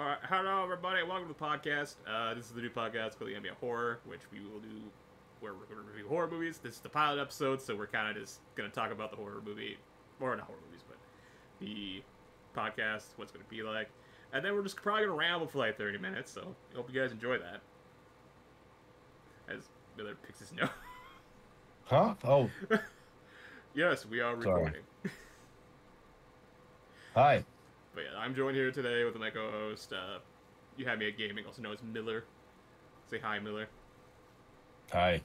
Alright, hello everybody, welcome to the podcast. This is the new podcast called YouHadMeAtHorror, which we will do where we're going to review horror movies. This is the pilot episode, so we're kind of just going to talk about the horror movie, or not horror movies, but the podcast, what's going to be like. And then we're just probably going to ramble for like 30 minutes, so I hope you guys enjoy that. As Miller picks his nose. Huh? Oh, Yes, we are sorry. recording. Hi. But yeah, I'm joined here today with my co-host, You Had Me at Gaming, also known as Miller. Say hi, Miller. Hi.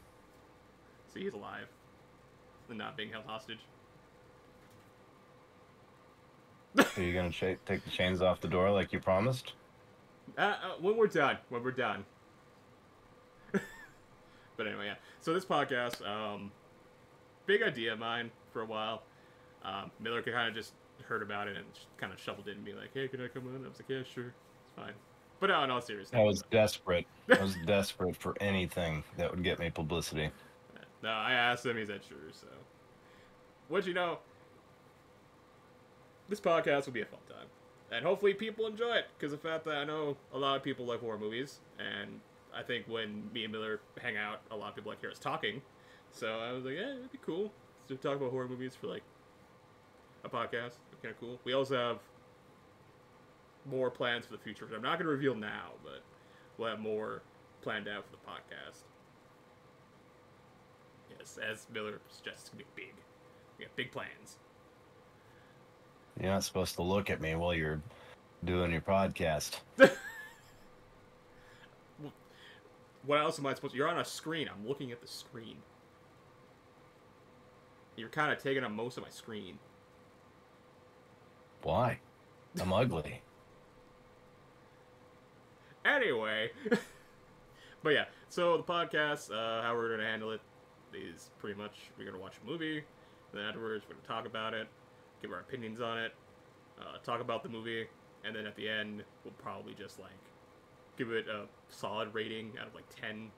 See, he's alive. And not being held hostage. Are you going to take the chains off the door like you promised? When we're done. When we're done. But anyway, yeah. So this podcast, big idea of mine for a while. Miller kind of just heard about it and kind of shuffled in and be like, hey, can I come on? I was like, yeah, sure. It's fine. But no, in all seriousness. I was desperate. I was desperate for anything that would get me publicity. No, I asked him. He said sure. So, what you know, this podcast will be a fun time, and hopefully people enjoy it. Because the fact that I know a lot of people like horror movies, and I think when me and Miller hang out, a lot of people like hear us talking. So I was like, yeah, it'd be cool to talk about horror movies for like a podcast. Kind of cool. We also have more plans for the future, which I'm not going to reveal now, but we'll have more planned out for the podcast. Yes, as Miller suggests, it's going to be big. We got big plans. You're not supposed to look at me while you're doing your podcast. What else am I supposed to... You're on a screen. I'm looking at the screen. You're kind of taking up most of my screen. Why? I'm ugly. Anyway. But yeah, so the podcast, how we're going to handle it is pretty much we're going to watch a movie, then afterwards we're going to talk about it, give our opinions on it, talk about the movie, and then at the end we'll probably just like give it a solid rating out of like 10.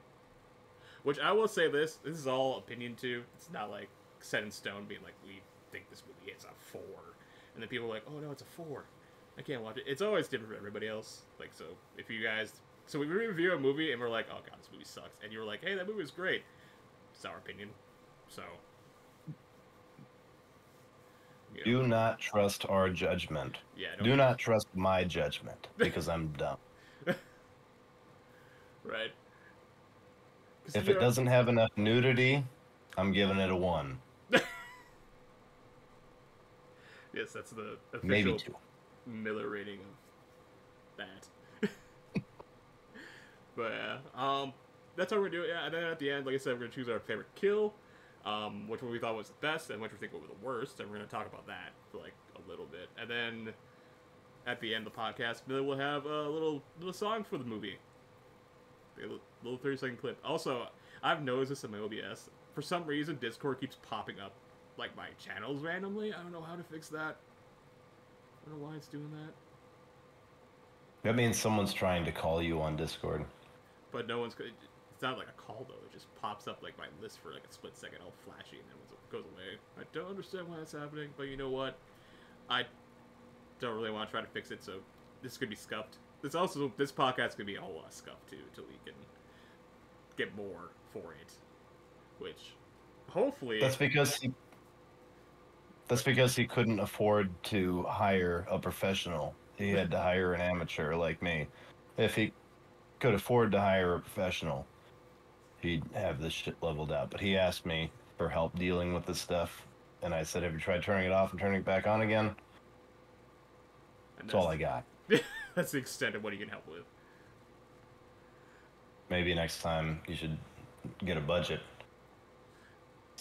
Which I will say this is all opinion too. It's not like set in stone being like we think this movie is a 4. And then people are like, oh no, it's a 4. I can't watch it. It's always different for everybody else. Like, so if you guys... So we review a movie and we're like, oh god, this movie sucks. And you were like, hey, that movie was great. It's our opinion. So... You know. Do not trust our judgment. Yeah, do not trust my judgment, because I'm dumb. Right. If it doesn't have enough nudity, I'm giving it a 1. Yes, that's the official maybe 2. Miller rating of that. But yeah, that's how we're gonna do it. Yeah, and then at the end, like I said, we're gonna choose our favorite kill, which one we thought was the best, and which we think were the worst, and we're gonna talk about that for like a little bit. And then at the end of the podcast, Miller will have a little song for the movie, a little 30-second clip. Also, I've noticed this in my OBS. For some reason, Discord keeps popping up like my channels randomly. I don't know how to fix that. I don't know why it's doing that. That means someone's trying to call you on Discord. But no one's... It's not like a call, though. It just pops up like my list for like a split second, all flashy, and then it goes away. I don't understand why that's happening, but you know what? I don't really want to try to fix it, so this could be scuffed. This podcast could be a whole lot scuffed, too, until we can get more for it. Which, hopefully... That's because he couldn't afford to hire a professional. He had to hire an amateur like me. If he could afford to hire a professional, he'd have this shit leveled out. But he asked me for help dealing with this stuff, and I said, have you tried turning it off and turning it back on again? That's all I got. That's the extent of what he can help with. Maybe next time you should get a budget.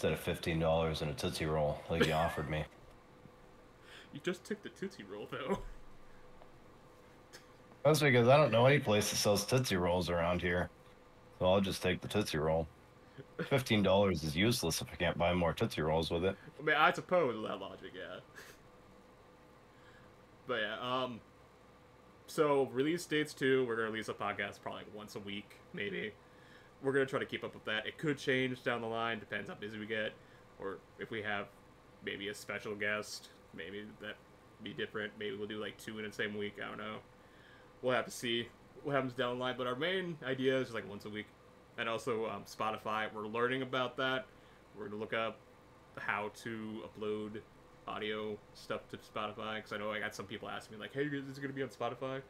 Instead of $15 and a Tootsie Roll, like you offered me. You just took the Tootsie Roll, though. That's because I don't know any place that sells Tootsie Rolls around here. So I'll just take the Tootsie Roll. $15 is useless if I can't buy more Tootsie Rolls with it. I mean, I suppose with that logic, yeah. But yeah, so release dates too. We're gonna release a podcast probably like once a week, maybe. We're going to try to keep up with that. It could change down the line, depends how busy we get, or if we have maybe a special guest, maybe that be different. Maybe we'll do like 2 in the same week, I don't know. we'll have to see what happens down the line. But our main idea is like once a week, and also Spotify. We're learning about that. We're gonna look up how to upload audio stuff to Spotify because I know I got some people asking me like, "Hey, is it gonna be on Spotify?"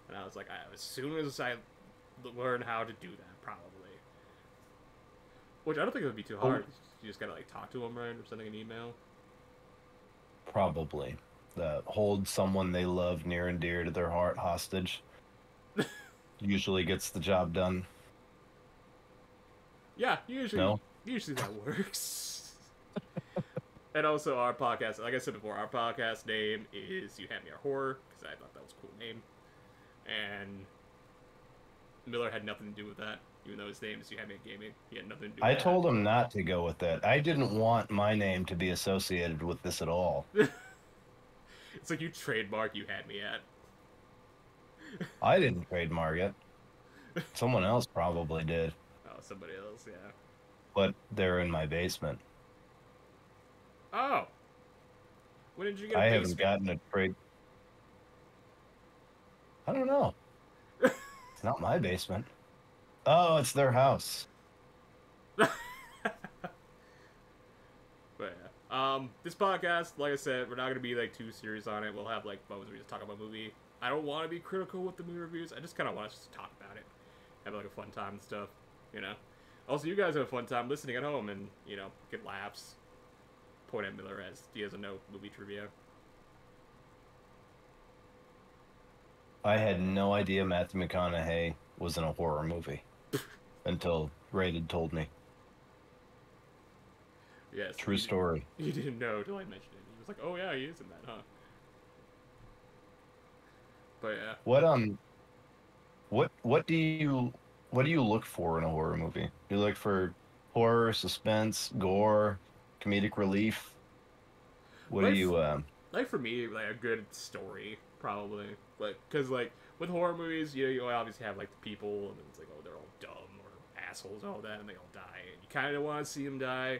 And I was like, as soon as I learn how to do that, probably. Which I don't think it would be too hard. You just gotta like talk to them, right, or sending an email. Probably. Hold someone they love near and dear to their heart hostage usually gets the job done. Yeah, usually No? that works. And also our podcast, like I said before, our podcast name is YouHadMeAtHorror because I thought that was a cool name. And Miller had nothing to do with that, even though his name is YouHadMeAGaming. He had nothing to do with I that. told him not to go with that. I didn't want my name to be associated with this at all. It's like you trademark You Had Me At. I didn't trademark it. Someone else probably did. Oh, somebody else, yeah. But they're in my basement. Oh! When did you get a I basement? haven't gotten a trade. I don't know. It's not my basement. Oh, it's their house. But yeah. This podcast, like I said, we're not gonna be like too serious on it. We'll have like moments where we just talk about a movie. I don't want to be critical with the movie reviews. I just kind of want us to talk about it, have like a fun time and stuff, you know. Also, you guys have a fun time listening at home and get laughs. Point at Miller as he doesn't know movie trivia. I had no idea Matthew McConaughey was in a horror movie until Rated told me. Yes. True story. He didn't know till I mentioned it. He was like, "Oh yeah, he is in that, huh?" But yeah. What do you look for in a horror movie? You look for horror, suspense, gore, comedic relief. What do you like for me, like a good story, probably. Like, cause like with horror movies, you obviously have like the people, and it's like, oh, they're all dumb or assholes, and all that, and they all die, and you kind of want to see them die.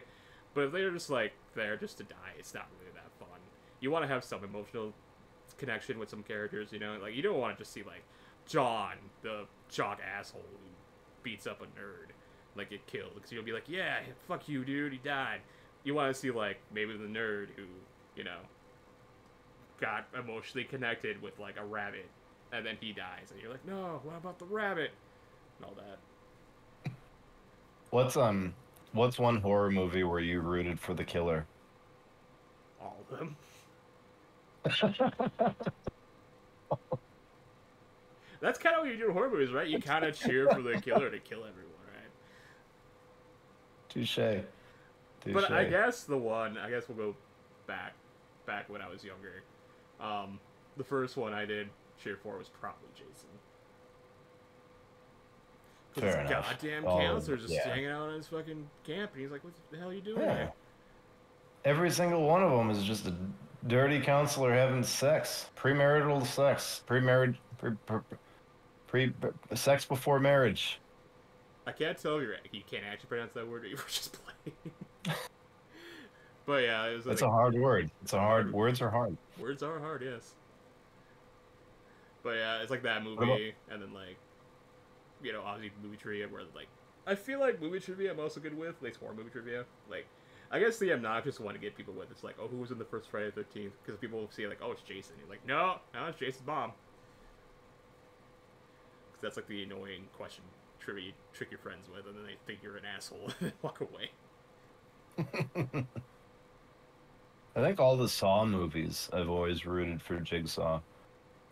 But if they're just like there just to die, it's not really that fun. You want to have some emotional connection with some characters, like you don't want to just see like John, the jock asshole who beats up a nerd, like get killed, because you'll be like, yeah, fuck you, dude, he died. You want to see like maybe the nerd who got emotionally connected with like a rabbit, and then he dies, and you're like, no, what about the rabbit, and all that. What's one horror movie where you rooted for the killer? All of them. That's kind of what you do in horror movies, right? You kind of cheer for the killer to kill everyone, right? Touche. But I guess we'll go back when I was younger. The first one I did cheer for was probably Jason. Fair enough. Goddamn counselor just hanging out on his fucking camp, and he's like, "What the hell are you doing here?" Every single one of them is just a dirty counselor having sex, premarital sex, sex before marriage. I can't tell if you can't actually pronounce that word, or you were just playing. But yeah, It's a hard word. Words are hard. Words are hard, yes. But yeah, it's like that movie, and then like, obviously movie trivia, where like, I feel like movie trivia I'm also good with, at least horror movie trivia. Like, I guess the obnoxious one to get people with, it's like, oh, who was in the first Friday the 13th? Because people see like, oh, it's Jason. You're like, no, it's Jason's mom. Because that's like the annoying question trivia you trick your friends with, and then they think you're an asshole and walk away. I think all the Saw movies, I've always rooted for Jigsaw.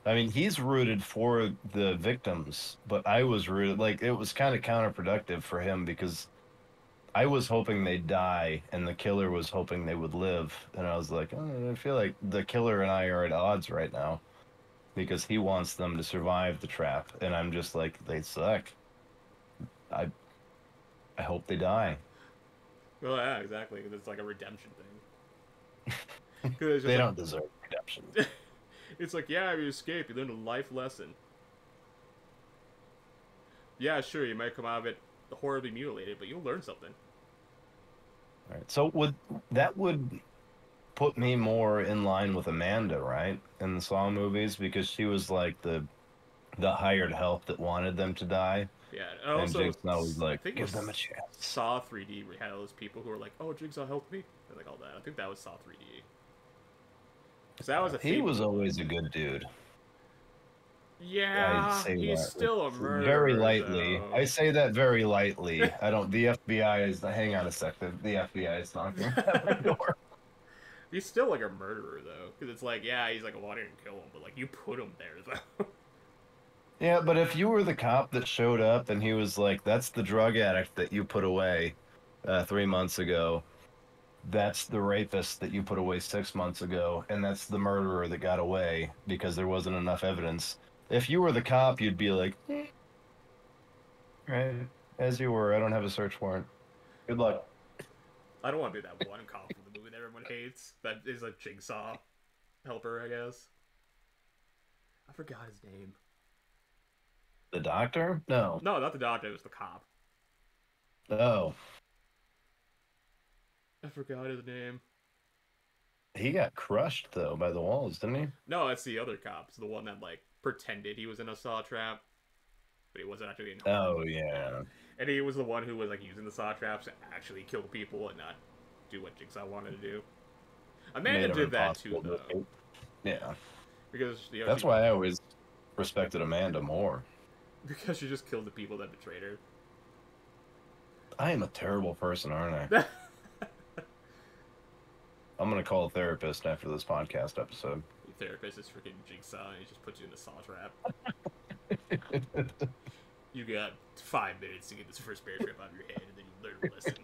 I mean, he's rooted for the victims, but I was rooted, like, it was kind of counterproductive for him because I was hoping they'd die and the killer was hoping they would live. And I was like, I feel like the killer and I are at odds right now because he wants them to survive the trap. And I'm just like, they suck. I hope they die. Well, yeah, exactly. Because it's like a redemption thing. They don't deserve redemption. It's like, yeah, you escape. You learn a life lesson. Yeah, sure, you might come out of it horribly mutilated, but you'll learn something. All right. So that would put me more in line with Amanda, right, in the Saw movies, because she was like the the hired help that wanted them to die, Yeah, and and also, Jigsaw was I like, think it give them was a chance. Saw 3D where you had all those people who were like, "Oh, Jigsaw helped me," and like all that. I think that was Saw 3D. Because that was a He theme was for a while. always a good dude. I'd Yeah, say he's that still a very murderer, lightly. though. I say that very lightly. I don't. The FBI is. Hang on a second. The FBI is knocking at my door. He's still like a murderer, though. Because it's like, yeah, he's like, well, I didn't kill him, but like, you put him there, though. Yeah, but if you were the cop that showed up and he was like, "That's the drug addict that you put away 3 months ago. That's the rapist that you put away 6 months ago, and that's the murderer that got away because there wasn't enough evidence." If you were the cop, you'd be like, "Right, as you were. I don't have a search warrant. Good luck." I don't want to be that one cop from the movie that everyone hates. That is a Jigsaw helper, I guess. I forgot his name. The doctor? No. No, not the doctor. It was the cop. Oh, I forgot his name. he got crushed though by the walls, didn't he? No, it's the other cop. It's the one that like pretended he was in a saw trap, but he wasn't actually in harm. Oh yeah. And he was the one who was like using the saw traps to actually kill people and not do what Jigsaw wanted to do. Amanda Made him did that too, impossible to though, escape. Yeah. because That's why I always respected Amanda more. because she just killed the people that betrayed her. I am a terrible person, aren't I? The I'm gonna call a therapist after this podcast episode. therapist is freaking Jigsaw, and he just puts you in a saw trap. You got 5 minutes to get this first bear trap out of your head, and then you learn a lesson.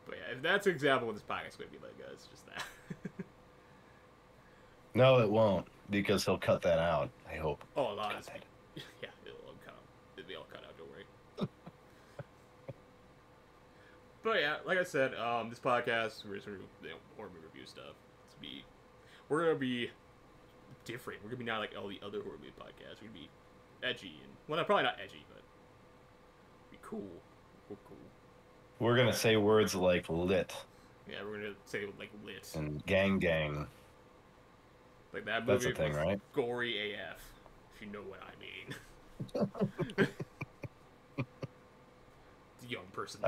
But yeah, if that's an example of what this podcast is going to be like, guys, just that. No, it won't, because he'll cut that out. I hope. Oh, a lot of yeah, it'll be all cut out. Don't worry. But yeah, like I said, this podcast we're just gonna do horror movie review stuff. We're gonna be different. We're gonna be not like all the other horror movie podcasts. We're gonna be edgy and well, probably not edgy, but be cool. We're cool. We're gonna say words like lit. Yeah, we're gonna say like lit and gang gang. Like that movie. That's a thing, right? Gory AF, if you know what I mean. The young person.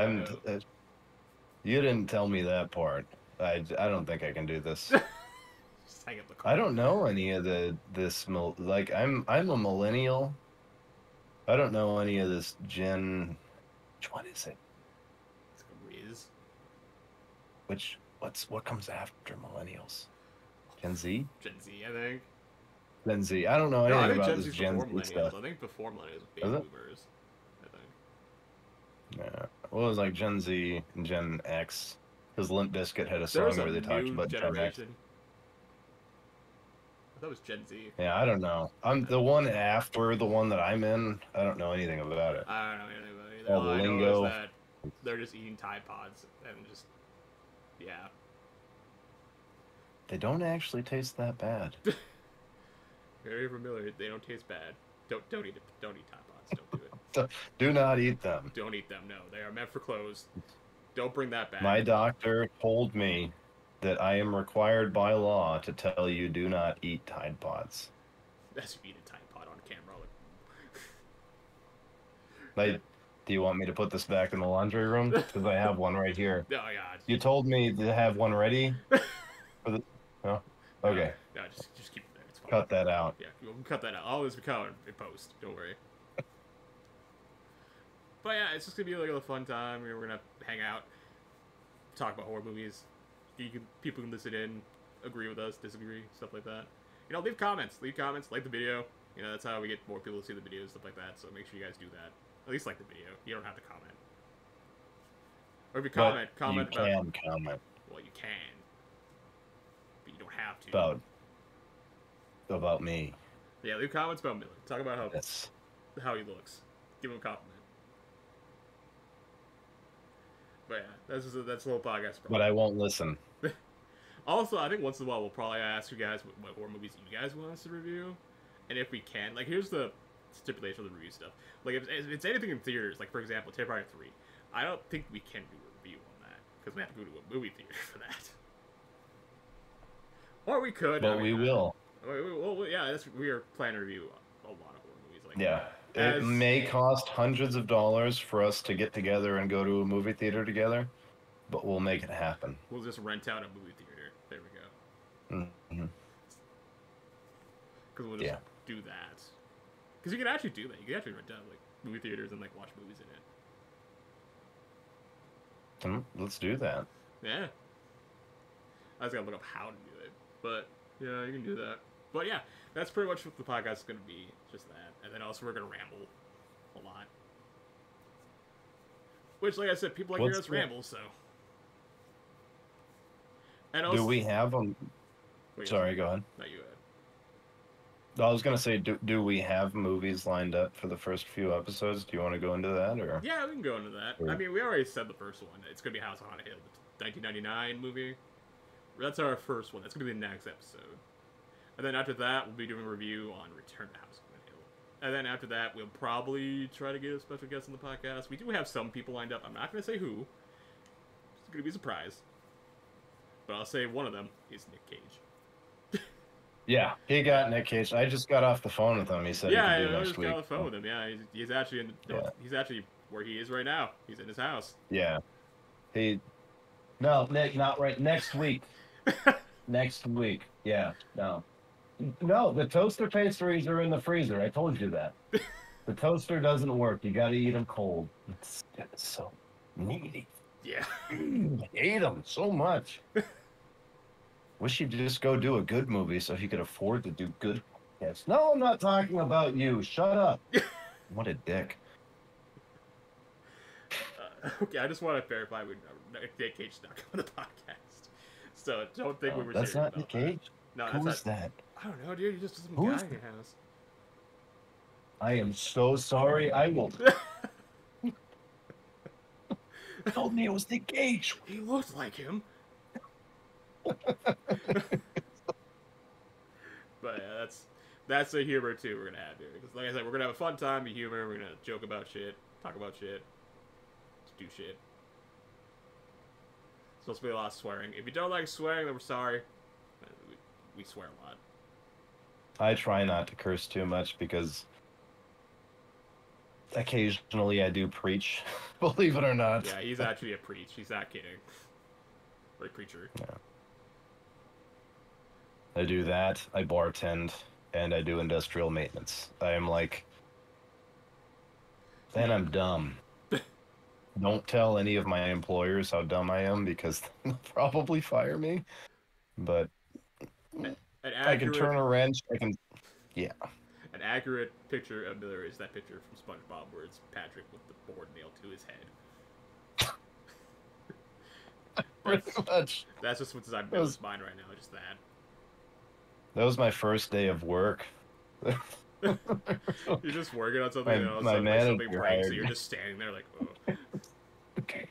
You didn't tell me that part. I don't think I can do this. Just hang up the car. I don't know any of like I'm a millennial. I don't know any of this Gen. Which one is it? It's like a Riz. What comes after millennials? Gen Z? Gen Z, I think. Gen Z. I don't know anything I think about Gen this Z's Gen before Z millennials. stuff. I think before millennials was baby boomers. I think. Yeah. Well, it was like Gen Z and Gen X. Because Limp Bizkit had a song There's a where they talked new about Gen X. generation. I thought it was Gen Z. Yeah, I don't know. I'm the one after the one that I'm in. I don't know anything about it. I don't know anything about it either. All the All I know lingo. is that they're just eating Tide Pods and just, yeah. They don't actually taste that bad. Very familiar. They don't taste bad. Don't eat it. Don't eat Tide Pods. Don't do it. Do not eat them. Don't eat them. No, they are meant for clothes. Don't bring that back. My doctor told me that I am required by law to tell you do not eat Tide Pods. That's you eat a Tide Pod on camera. Do you want me to put this back in the laundry room? Because I have one right here. Oh God. You told me to have one ready. No? Okay. No, just keep it there. It's fine. Cut that out. Yeah, we'll cut that out. All this will be covered in post. Don't worry. But yeah, it's just gonna be like a fun time. We're gonna hang out, talk about horror movies. People can listen in, agree with us, disagree, stuff like that. You know, leave comments, like the video. You know, that's how we get more people to see the videos, stuff like that. So make sure you guys do that. At least like the video. You don't have to comment. Or if you comment, comment you about. can comment. Well, you can, but you don't have to. About me. Yeah, leave comments about Miller. Talk about how he looks. Give him a compliment. But yeah, that's a little podcast. But I won't listen. Also, I think once in a while we'll probably ask you guys what horror movies you guys want us to review, and if we can, like, here's the stipulation of the review stuff. Like, if it's anything in theaters, like for example, Terrifier 3, I don't think we can do a review on that because we have to go to a movie theater for that. Or we could. But we will. Well, yeah, we are planning to review a lot of horror movies. Like, Yeah. It may cost hundreds of dollars for us to get together and go to a movie theater together, but we'll make it happen. We'll just rent out a movie theater. There we go. Mm-hmm. Because we'll just do that. Because you can actually do that. You can actually rent out like movie theaters and like watch movies in it. Let's do that. Yeah. I just gotta look up how to do it. But yeah, you can do that. But yeah, that's pretty much what the podcast is gonna be. Just that. And then also we're gonna ramble a lot. Which, like I said, people like hearing us ramble, so. And also, do we have them? Sorry, go ahead. Not you, Ed. I was gonna say, do we have movies lined up for the first few episodes? Do you want to go into that, or? Yeah, we can go into that. I mean, we already said the first one. It's gonna be House on a Hill, the 1999 movie. That's our first one. That's gonna be the next episode. And then after that, we'll be doing a review on Return to House on a Hill. And then after that, we'll probably try to get a special guest on the podcast. We do have some people lined up. I'm not gonna say who. It's gonna be a surprise. But I'll say one of them is Nick Cage. Yeah, he got Nick Cage. I just got off the phone with him. He said he could do next week. I just got off the phone with him. Yeah, he's actually he's actually where he is right now. He's in his house. Yeah. No, Nick, not right. Next week. Next week. Yeah, no. No, the toaster pastries are in the freezer. I told you that. The toaster doesn't work. You got to eat them cold. It's so needy. Yeah. I hate them so much. Wish you'd just go do a good movie so he could afford to do good. Yes. No, I'm not talking about you. Shut up. What a dick. Okay, I just want to verify Nick Cage is not coming to the podcast. So don't think we were that's serious not Nick Cage? No, Who is that? I don't know, dude. He's just some guy in your house. I am so sorry. I will. Told me it was Nick Cage. He looked like him. But yeah, that's the humor too we're gonna have here. Because like I said, we're gonna have a fun time, be humor. We're gonna joke about shit, talk about shit, do shit. It's supposed to be a lot of swearing. If you don't like swearing, then we're sorry. We swear a lot. I try not to curse too much because occasionally I do preach, believe it or not. Yeah, he's actually a preach. He's not kidding. Or a preacher. Yeah. I do that, I bartend, and I do industrial maintenance. I am like... And I'm dumb. Don't tell any of my employers how dumb I am because they'll probably fire me. But I can turn a wrench, yeah. An accurate picture of Miller is that picture from SpongeBob where it's Patrick with the board nailed to his head. Pretty much. That's just what's on Miller's mind right now, just that. That was my first day of work. You're just working on something else, my manager something breaks, so you're just standing there like, oh. Okay.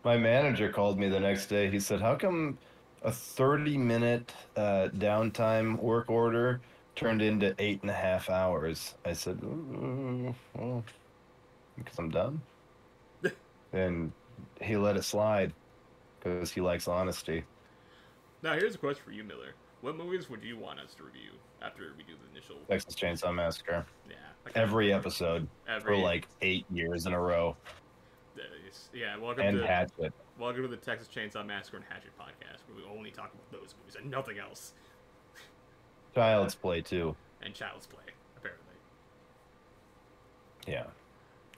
My manager called me the next day. He said, how come a 30-minute downtime work order turned into 8.5 hours? I said, well, because I'm done. And he let it slide because he likes honesty. Now, here's a question for you, Miller. What movies would you want us to review after we do the initial... Texas Chainsaw Massacre. Yeah. Every episode. For like 8 years in a row. Yeah, welcome to the Texas Chainsaw Massacre and Hatchet podcast, where we only talk about those movies and nothing else. Child's Play, too. And Child's Play, apparently. Yeah.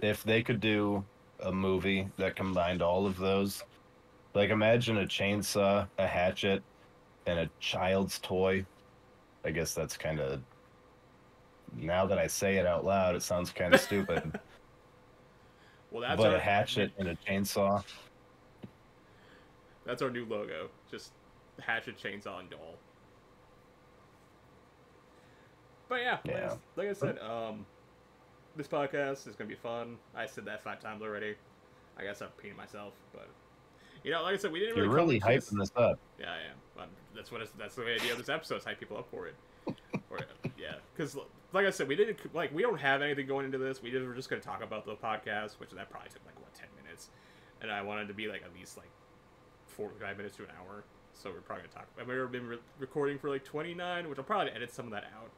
If they could do a movie that combined all of those, like imagine a chainsaw, a hatchet, and a child's toy. I guess that's kind of... Now that I say it out loud, it sounds kind of stupid. Well, that's but a hatchet and a chainsaw. That's our new logo. Just hatchet, chainsaw, and doll. But yeah. Like I said, this podcast is gonna be fun. I said that 5 times already. I guess I'm repeating myself, but you know, like I said, we didn't really. You're really hyping this up. Yeah, I am. That's the idea of this episode. Is hype people up for it. Yeah, because like I said, we don't have anything going into this. We're just gonna talk about the podcast, which that probably took 10 minutes, and I wanted to be at least 45 minutes to an hour. So we're probably gonna talk. I've already been recording for like 29, which I'll probably edit some of that out.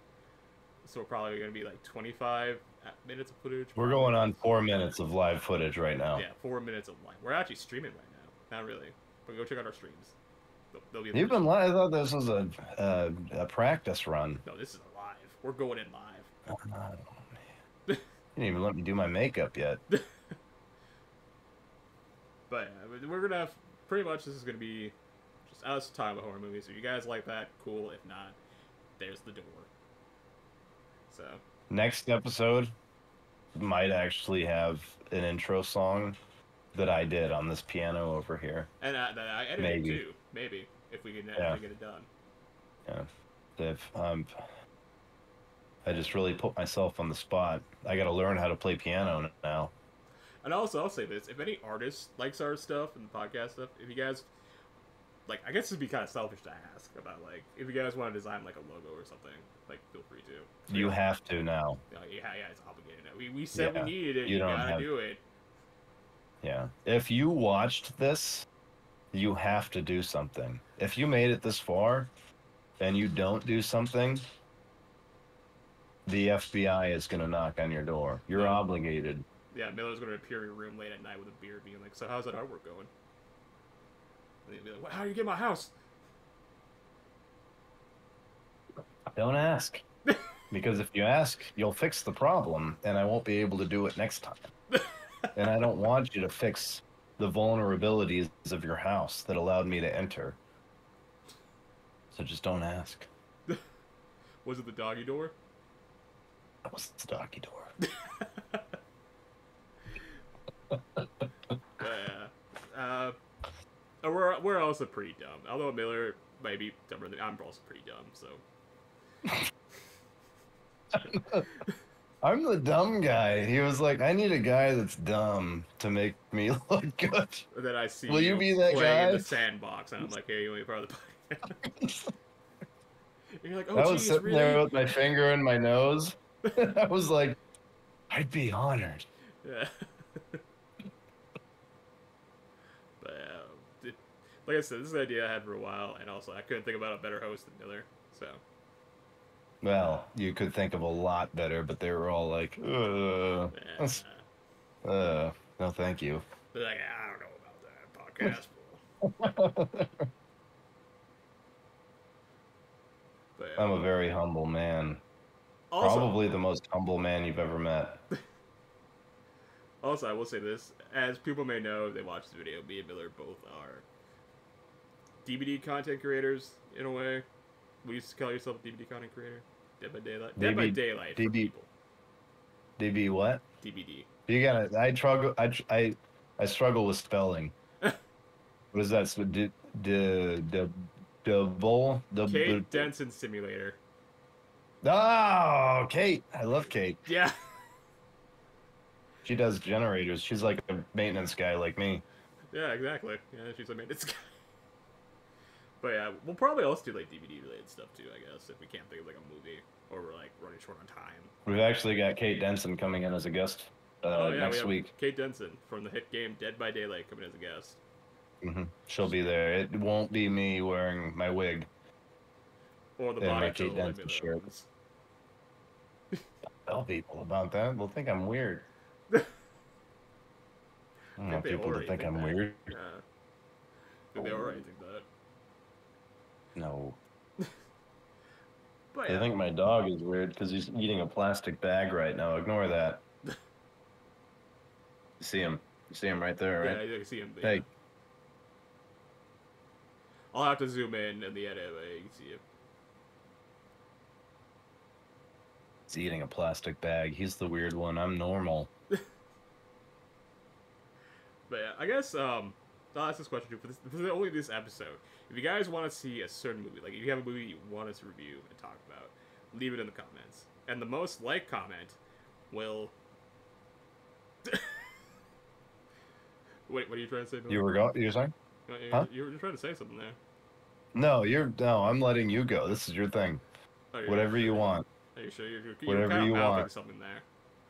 So we're probably gonna be like 25 minutes of footage. We're going on 4 minutes of live footage right now. Yeah, 4 minutes of live. We're actually streaming right now. Not really, but go check out our streams. They'll be. You've been live. I thought this was a practice run. No, this is live. We're going in live. Oh, man. You didn't even let me do my makeup yet. But we're gonna have pretty much. This is gonna be just us talking about horror movies. So if you guys like that, cool. If not, there's the door. So Next episode might actually have an intro song that I did on this piano over here. And that I edited Maybe. too. Maybe if we can actually get it done. Yeah. I just really put myself on the spot. I got to learn how to play piano now. And also, I'll say this: if any artist likes our stuff and the podcast stuff, if you guys like, I guess it'd be kind of selfish to ask about like if you guys want to design like a logo or something, like feel free to. You have to now. Yeah, it's obligated. We said we needed it. You don't gotta have... do it. Yeah. If you watched this, you have to do something. If you made it this far and you don't do something, the FBI is going to knock on your door. You're obligated. Yeah, Miller's going to appear in your room late at night with a beer being like, so how's that artwork going? And he'll be like, how do you get my house? Don't ask. Because if you ask, you'll fix the problem, and I won't be able to do it next time. And I don't want you to fix the vulnerabilities of your house that allowed me to enter. So just don't ask. Was it the doggy door? That was the doggy door. We're also pretty dumb. Although Miller might be dumber than I'm also pretty dumb. So I'm the dumb guy. He was like, I need a guy that's dumb to make me look good. And then I see Will you be that playing guy? in the sandbox, and I'm like, hey, you want to be part of the podcast? You're like, oh, I was geez, sitting really? there with my finger in my nose. I was like, I'd be honored. Yeah. But like I said, this is an idea I had for a while, and also I couldn't think about a better host than Miller. So. Well, you could think of a lot better, but they were all like, no, thank you. They're like, I don't know about that podcast. But, I'm a very humble man. also, Probably the most humble man you've ever met. Also, I will say this. As people may know, if they watch this video, me and Miller both are DVD content creators, in a way. Would you call yourself a DVD content creator? Dead by Daylight? Dead by Daylight for people. DB what? DVD. You gotta, I struggle with spelling. What is that? Kate Denson Simulator. Oh, Kate. I love Kate. Yeah. She does generators. She's like a maintenance guy like me. Yeah, exactly. Yeah, she's a maintenance guy. But yeah, we'll probably also do like DVD related stuff too, I guess, if we can't think of like a movie or we're like running short on time. We've actually got Kate Denson coming in as a guest next week. Kate Denson from the hit game Dead by Daylight coming as a guest. Mm-hmm. She'll be there. It won't be me wearing my wig. Or the and body my Kate Denson shirt. Tell people about that. They'll think I'm weird. I don't want people to think I'm weird. Yeah. Think they already think that. No. But They think my dog is weird because he's eating a plastic bag right now. Ignore that. You see him? You see him right there, right? Yeah, I can see him. Hey. Yeah. I'll have to zoom in the edit, but you can see him. He's eating a plastic bag. He's the weird one. I'm normal. But yeah, I guess I'll ask this question too for only this episode. If you guys want to see a certain movie, like if you have a movie you want us to review and talk about, leave it in the comments. And the most liked comment will. Wait, what are you trying to say? You were saying? Huh? You were trying to say something there. No, I'm letting you go. This is your thing. Oh, whatever you want. Are you sure you're whatever kind of you want. something there?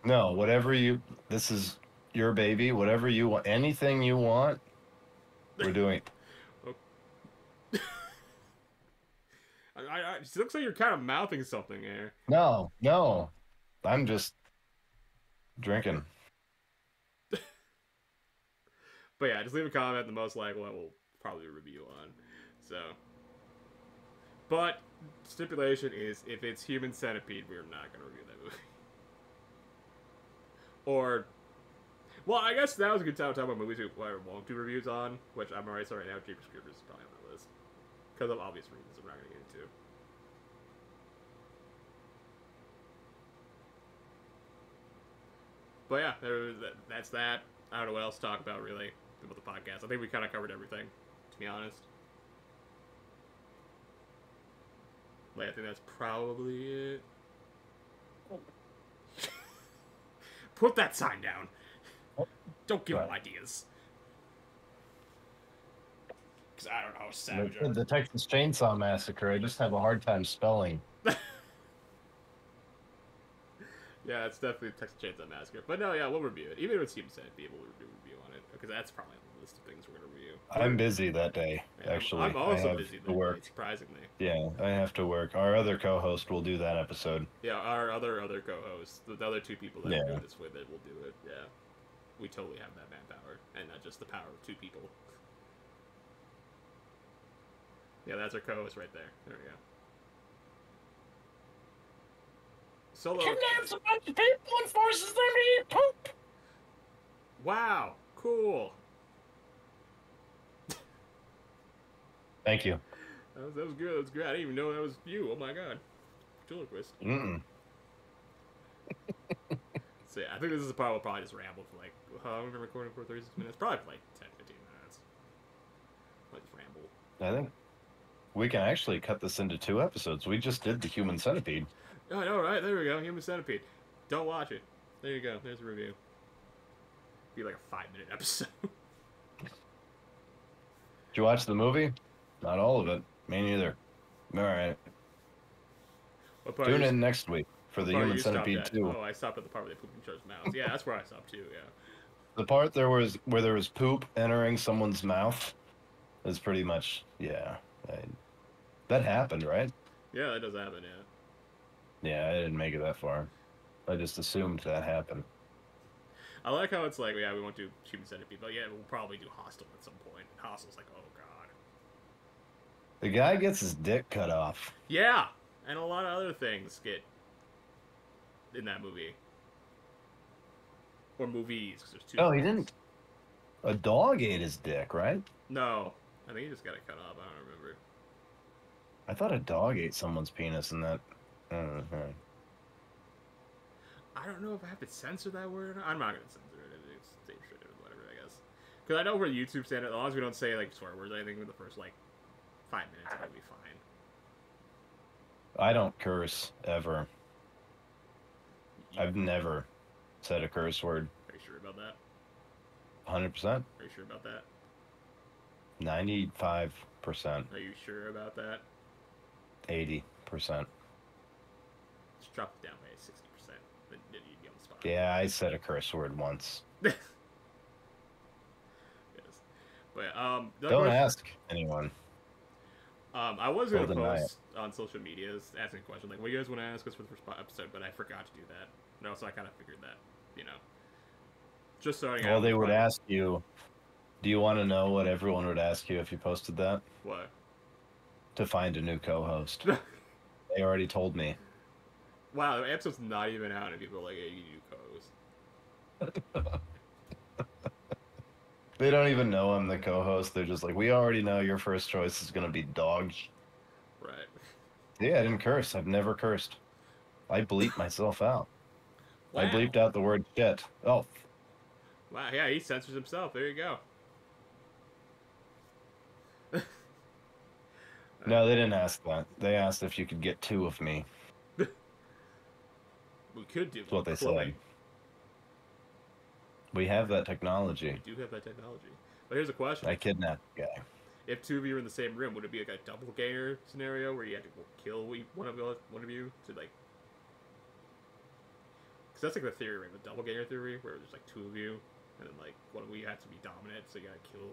No, whatever you. This is your baby. Whatever you want. Anything you want. We're doing. Oh. It looks like you're kind of mouthing something here. No, no. I'm just drinking. But yeah, just leave a comment. The most likely one we'll probably review on. So, but stipulation is if it's Human Centipede, we're not gonna review that movie. Or, well, I guess that was a good time to talk about movies we won't do reviews on, which I'm already sorry now. Jeepers Creepers is probably on my list because of obvious reasons I'm not gonna get into. But yeah, that's that. I don't know what else to talk about really about the podcast. I think we kind of covered everything, to be honest. Like, I think that's probably it. Put that sign down. Don't give them ideas. Because I don't know how savage The Texas Chainsaw Massacre. I just have a hard time spelling. Yeah, it's definitely Texas Chainsaw Massacre. But no, yeah, we'll review it. Even if it's Human Centipede, we'll do a review on it. Because that's probably on the list of things we're going to review. I'm busy that day, Yeah, actually. I'm also busy that work. day, surprisingly. Yeah, I have to work. Our other co-host will do that episode. Yeah, our other co-hosts, the other two people that are doing this with it, will do it. Yeah. We totally have that manpower. And not just the power of two people. Yeah, that's our co-host right there. There we go. Solo Kidnaps a bunch of people and forces them to eat poop. Wow, cool. Thank you. That was good. That was great. I didn't even know that was you. Oh my god. Ventriloquist. So yeah, I think this is the part we'll probably just ramble for like, how long have we been recording for? 36 minutes? Probably for like 10, 15 minutes. Like just ramble. I think we can actually cut this into 2 episodes. We just did the Human Centipede. Oh, I know, right? There we go. Human Centipede. Don't watch it. There you go. There's a review. Be like a 5-minute episode. Did you watch the movie? Not all of it. Me neither. All right. Tune in next week for the Human Centipede 2. Oh, I stopped at the part where they pooped in each other's mouths. Yeah, that's where I stopped too. Yeah. The part where there was poop entering someone's mouth is pretty much that happened, right? Yeah, that does happen. Yeah. Yeah, I didn't make it that far. I just assumed that happened. I like how it's like, yeah, we won't do Human Centipede, but yeah, we'll probably do Hostel at some point. And Hostel's like, oh god. The guy gets his dick cut off. Yeah, and a lot of other things get in that movie. Or movies, because there's 2. Oh, he didn't. A dog ate his dick, right? No, I think he just got it cut off. I don't remember. I thought a dog ate someone's penis in that. I don't know if I have to censor that word or not. I'm not going to censor it. It's safe shit or whatever, I guess. Because I know where YouTube standard, as long as we don't say, like, swear words or anything in the first, like, 5 minutes, it'll be fine. I don't curse, ever. I've never said a curse word. Are you sure about that? 100%. Are you sure about that? 95%. Are you sure about that? 80%. Just drop it down by 60%. Then you'd be on the spot. Yeah, I said a curse word once. Yes. But, don't ask anyone. I was going to post on social medias asking a question, like, what do you guys want to ask us for the first episode? But I forgot to do that. No, so I kind of figured that, just starting out. Well, they would ask you, do you want to know what everyone would ask you if you posted that? What? To find a new co-host. They already told me. Wow, the episode's not even out, and people are like, hey, you need a new co-host. They don't even know I'm the co-host. They're just like, we already know your first choice is going to be dog. Right. Yeah, I didn't curse. I've never cursed. I bleeped myself out. Wow. I bleeped out the word shit. Oh. Wow, yeah, he censors himself. There you go. No, they didn't ask that. They asked if you could get 2 of me. We could do That's what they said. We have that technology. We do have that technology. But here's a question. I kidnapped the guy. If 2 of you are in the same room, would it be like a doppelganger scenario where you have to kill one of you to, like... Because that's like the theory, right? The doppelganger theory, where there's like 2 of you, and then like one of you has to be dominant, so you gotta kill...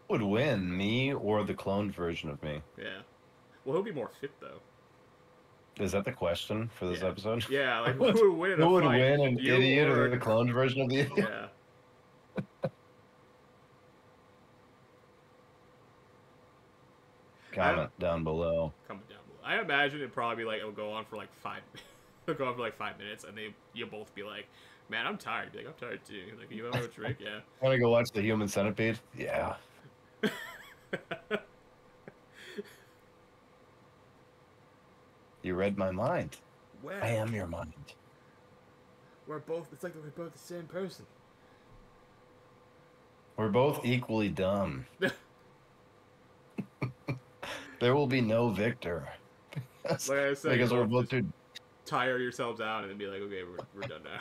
Would win, me or the cloned version of me? Yeah. Well, he'll be more fit though. Is that the question for this Yeah. episode? Yeah, like Who who would win in a would fight? win, an You idiot or or the cloned version of the idiot? yeah. I Comment down below. comment down below. I imagine it'd probably be like it'll go on for like five. It'll go on for like 5 minutes, and you'll both be like, "Man, I'm tired." Be like, "I'm tired too." Like, you have a drink? Yeah. Want to go watch the Human Centipede? Yeah. You read my mind. Well, I am your mind. we're both. It's like we're both the same person. We're both equally dumb. There will be no victor. Like I said, because you we're both both too. tire yourselves out and then be like, "Okay, we're done now."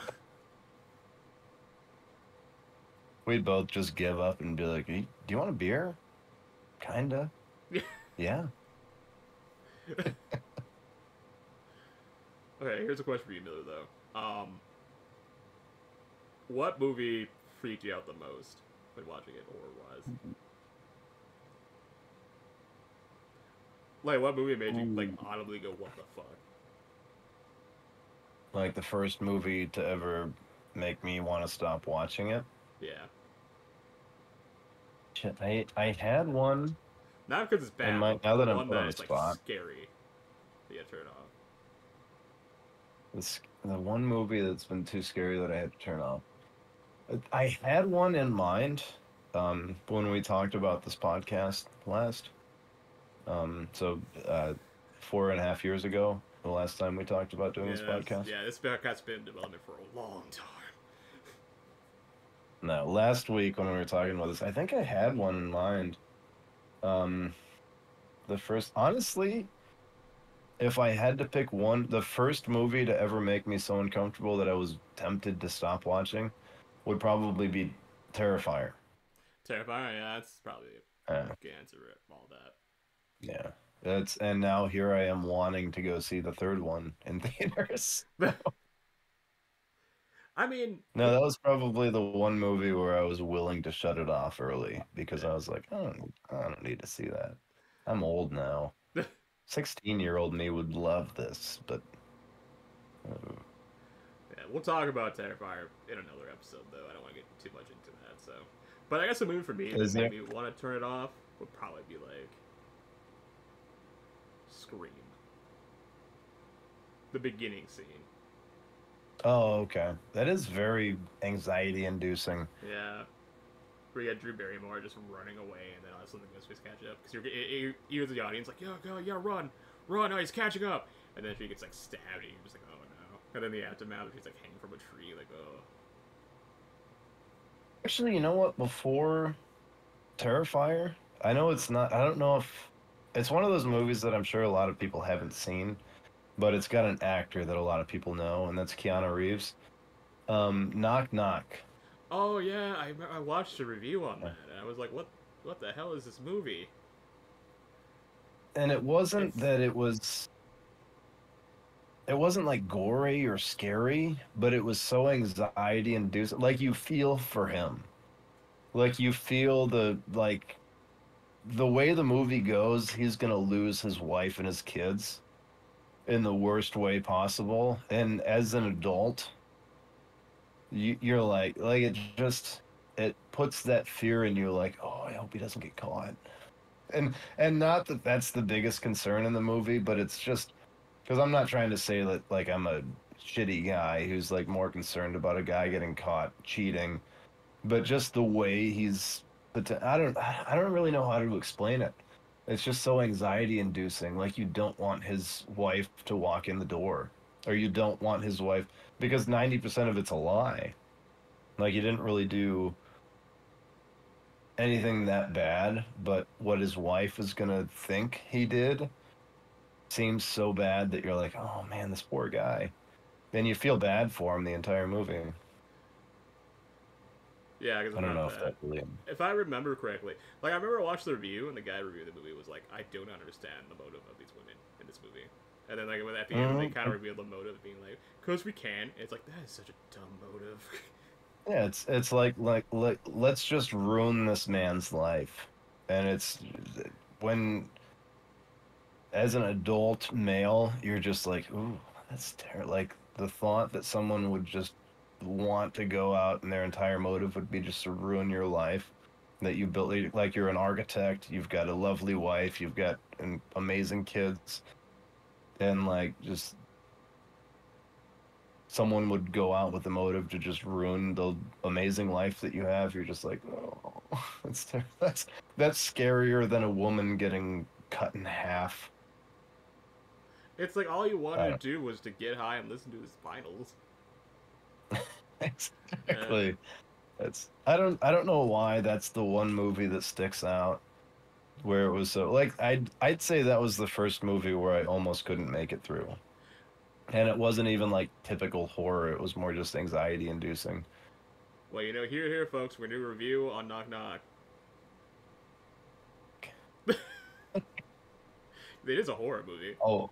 We'd both just give up and be like, "Do you want a beer?" Kinda. Yeah. Yeah. Okay, here's a question for you, Miller. Though, what movie freaked you out the most when watching it, horror-wise? Like, what movie made you like audibly go, "What the fuck"? Like the first movie to ever make me want to stop watching it. Yeah. Shit, I had one. Not because it's bad. Now But that I'm one put on that the is like spot. scary. Yeah, turn off. The one movie that's been too scary that I had to turn off. I had one in mind when we talked about this podcast last. So 4.5 years ago, the last time we talked about doing this podcast. Yeah, this podcast's been in development for a long time. No, last week when we were talking about this, I think I had one in mind. Honestly, if I had to pick one, the first movie to ever make me so uncomfortable that I was tempted to stop watching would probably be Terrifier. Terrifying, yeah, that's probably Uh, a good answer to all that. yeah. And now here I am wanting to go see the third one in theaters. I mean, No, that was probably the one movie where I was willing to shut it off early because I was like, I don't need to see that. I'm old now. 16-year-old me would love this, but yeah, we'll talk about Terrifier in another episode, though. I don't want to get too much into that. So, but I guess a movie for me that made me want to turn it off would probably be like Scream. The beginning scene. oh, okay. That is very anxiety-inducing. Yeah. Where you got Drew Barrymore just running away, and then all of a sudden the Ghostface catch up. Because you're the audience, like, yo, go, yeah, run, oh, he's catching up. And then she gets, like, stabbed, and you're just like, oh, no. And then the aftermath, she's, like, hanging from a tree, like, oh. Actually, you know what? Before Terrifier, I know it's not, I don't know if, it's one of those movies that I'm sure a lot of people haven't seen, but it's got an actor that a lot of people know, and that's Keanu Reeves. Knock Knock. Oh, yeah, I watched a review on that, and I was like, what the hell is this movie? And it wasn't that it wasn't like gory or scary, but it was so anxiety inducing. Like you feel for him. Like you feel the way the movie goes, he's gonna lose his wife and his kids in the worst way possible. And as an adult, you're like it puts that fear in you, like, oh, I hope he doesn't get caught. And not that that's the biggest concern in the movie, but it's just because I'm not trying to say that like I'm a shitty guy who's like more concerned about a guy getting caught cheating, but just the way I don't really know how to explain it. It's just so anxiety inducing. Like you don't want his wife to walk in the door, or you don't want his wife, because 90% of it's a lie. Like he didn't really do anything that bad, but what his wife is gonna think he did seems so bad that you're like, oh man, this poor guy. Then you feel bad for him the entire movie. Yeah, because I don't know if that really. If I remember correctly, like I remember I watched the review, and the guy reviewing the movie was like, "I don't understand the motive of these women in this movie." And then like at the end, they kind of revealed the motive, being like, "Cause we can." And it's like that is such a dumb motive. Yeah, it's like let's just ruin this man's life, and it's when as an adult male, you're just like, ooh, that's terrible. Like the thought that someone would just want to go out and their entire motive would be just to ruin your life. That you built, like you're an architect, you've got a lovely wife, you've got amazing kids, and like just someone would go out with the motive to just ruin the amazing life that you have. You're just like, oh, that's scarier than a woman getting cut in half. It's like all you wanted to do was to get high and listen to his vinyls. Exactly. That's I don't know why that's the one movie that sticks out where it was so like I'd say that was the first movie where I almost couldn't make it through. And it wasn't even like typical horror, it was more just anxiety inducing. Well, here, folks, we're gonna do a review on Knock Knock. It is a horror movie. Oh,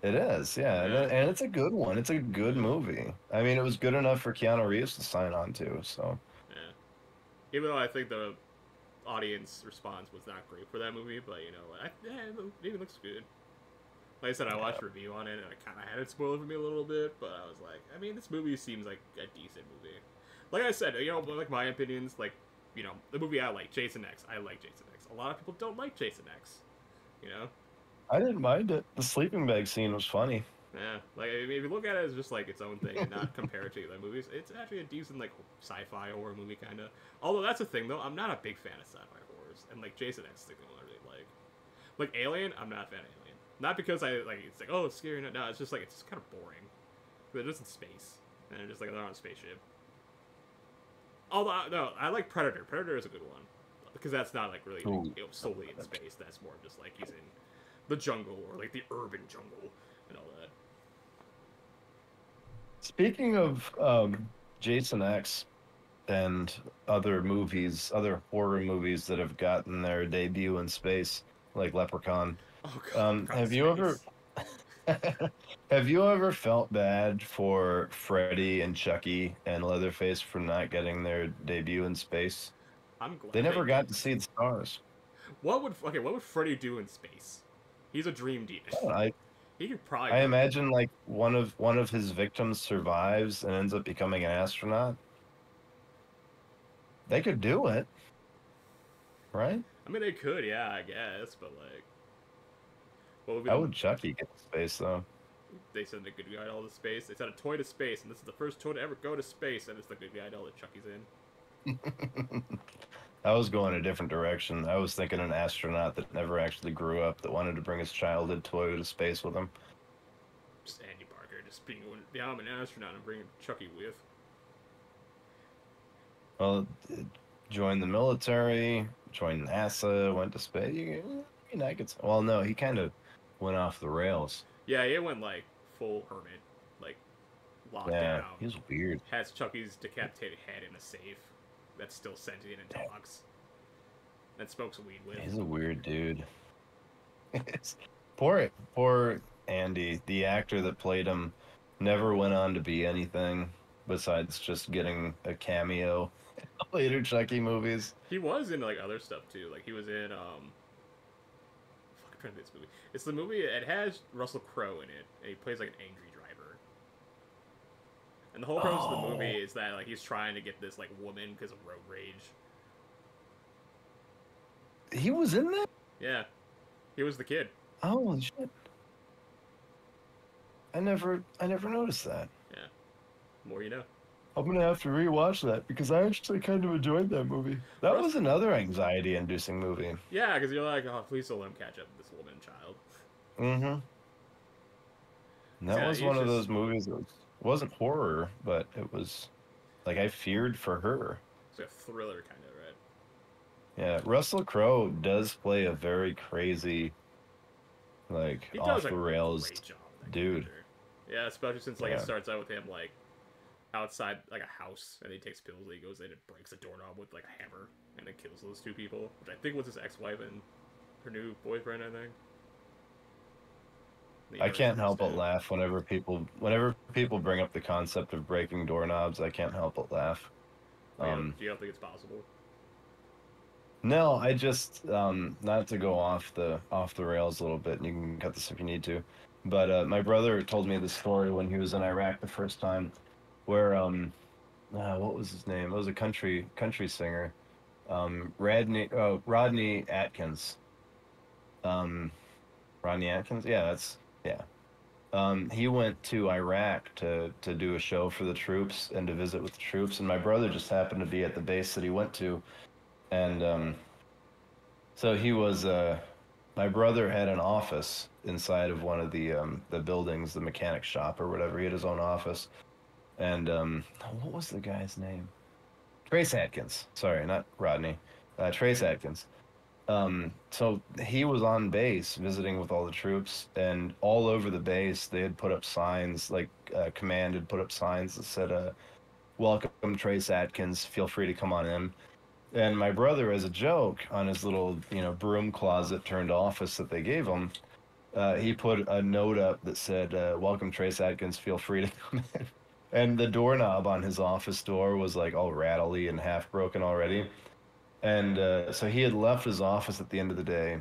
it is, yeah. And it's a good one. It's a good movie. I mean, it was good enough for Keanu Reeves to sign on to, so. Yeah. Even though I think the audience response was not great for that movie, but it looks good. Like I said, I watched a review on it, and I kind of had it spoiled for me a little bit, but I was like, I mean, this movie seems like a decent movie. Like I said, like my opinions, like, the movie I like, Jason X, I like Jason X. A lot of people don't like Jason X, I didn't mind it. The sleeping bag scene was funny. Yeah, like, if you look at it as just, like, its own thing and not compare it to other movies, it's actually a decent, like, sci-fi horror movie, kind of. Although, that's the thing, though, I'm not a big fan of sci-fi horrors, and, like, Jason X is the one I really like. Like, Alien, I'm not a fan of Alien. Not because it's like, oh, it's scary. No, it's just, like, it's just kind of boring. They're just in space, and they're just, like, they're on a spaceship. Although, no, I like Predator. Predator is a good one. Because that's not, like, really solely in space. That's more just, like, he's in the jungle, or, like, the urban jungle, and all that. Speaking of Jason X and other horror movies that have gotten their debut in space, like Leprechaun. Oh, God, have you ever have you ever felt bad for Freddy and Chucky and Leatherface for not getting their debut in space? I'm glad they never got to see the stars. What would Freddy do in space? He's a dream demon. He could probably. I imagine like one of his victims survives and ends up becoming an astronaut. They could do it, right? I mean, they could, yeah, I guess, but like, how would Chucky get to space though? They send a good guy all to space. They sent a toy to space, and this is the first toy to ever go to space, and it's the good guy all that Chucky's in. I was going a different direction. I was thinking an astronaut that never actually grew up that wanted to bring his childhood toy to space with him. Just Andy Parker, just being, yeah, I'm an astronaut and bringing Chucky with. Well, joined the military, joined NASA, went to space. I could. Well, no, he kind of went off the rails. Yeah, he went like full hermit, like locked down. Yeah, he's weird. Has Chucky's decapitated head in a safe that's still sentient and talks. That smokes weed with. He's a weird dude. poor Andy, the actor that played him, never went on to be anything besides just getting a cameo in later Chucky movies. He was in like other stuff too. Like he was in I'm trying to think of this movie. It's the movie. It has Russell Crowe in it, and he plays like an angry driver. And the whole premise of the movie is that like he's trying to get this like woman because of road rage. He was in that? Yeah, he was the kid. Oh shit! I never noticed that. Yeah, more you know. I'm gonna have to rewatch that because I actually kind of enjoyed that movie. That was another anxiety-inducing movie. Yeah, because you're like, oh, please don't let him catch up with this woman and child. Mm-hmm. And that was one of those movies that wasn't horror, but it was like I feared for her. It's like a thriller kind of, right? Yeah, Russell Crowe does play a very crazy, like off the rails dude. Character. Yeah, especially since like it starts out with him like outside like a house, and he takes pills, and he goes in and breaks a doorknob with like a hammer, and then kills those two people, which I think was his ex-wife and her new boyfriend, I think. I can't help but laugh whenever people bring up the concept of breaking doorknobs. I can't help but laugh. Do you don't think it's possible? No, I just not to go off the rails a little bit, and you can cut this if you need to. But my brother told me the story when he was in Iraq the first time, where what was his name? It was a country singer, Rodney Atkins. Um, Rodney Atkins, yeah, yeah. He went to Iraq to do a show for the troops and to visit with the troops, and my brother just happened to be at the base that he went to, and so he was my brother had an office inside of one of the buildings, the mechanic shop or whatever. He had his own office. And what was the guy's name? Trace Atkins. Sorry, not Rodney. Trace Atkins. So he was on base visiting with all the troops, and all over the base they had put up signs, like command had put up signs that said, "Welcome, Trace Atkins. Feel free to come on in." And my brother, as a joke, on his little, broom closet turned office that they gave him, he put a note up that said, "Welcome, Trace Atkins. Feel free to come in." And the doorknob on his office door was like all rattly and half broken already. And so he had left his office at the end of the day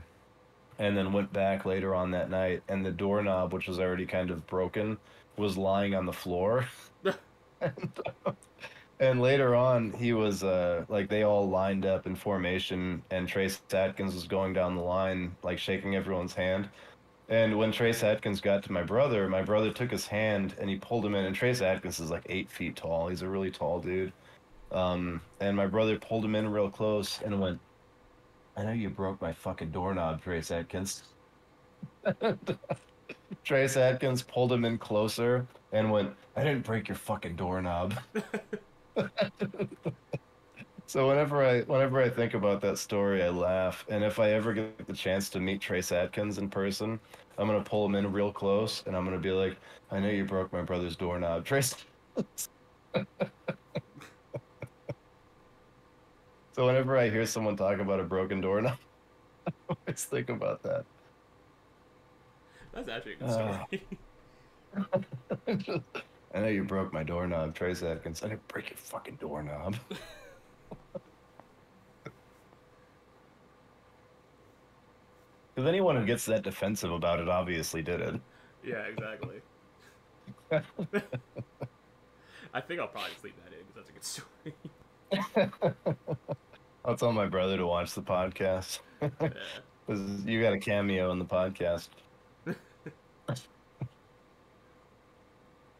and then went back later on that night. And the doorknob, which was already kind of broken, was lying on the floor. And later on, he was like they all lined up in formation, and Trace Atkins was going down the line, like shaking everyone's hand. And when Trace Atkins got to my brother took his hand and he pulled him in. And Trace Atkins is like 8 feet tall. He's a really tall dude. And my brother pulled him in real close and went, "I know you broke my fucking doorknob, Trace Atkins." Trace Atkins pulled him in closer and went, "I didn't break your fucking doorknob." So whenever I think about that story, I laugh. And if I ever get the chance to meet Trace Atkins in person, I'm gonna pull him in real close and I'm gonna be like, "I know you broke my brother's doorknob, Trace." So whenever I hear someone talk about a broken doorknob, I always think about that. That's actually a good story. I know you broke my doorknob, Trace Atkins. I didn't break your fucking doorknob. Because anyone who gets that defensive about it obviously did it. Yeah, exactly. I think I'll probably sleep that in because that's a good story. I'll tell my brother to watch the podcast. Yeah. Because you got a cameo in the podcast. But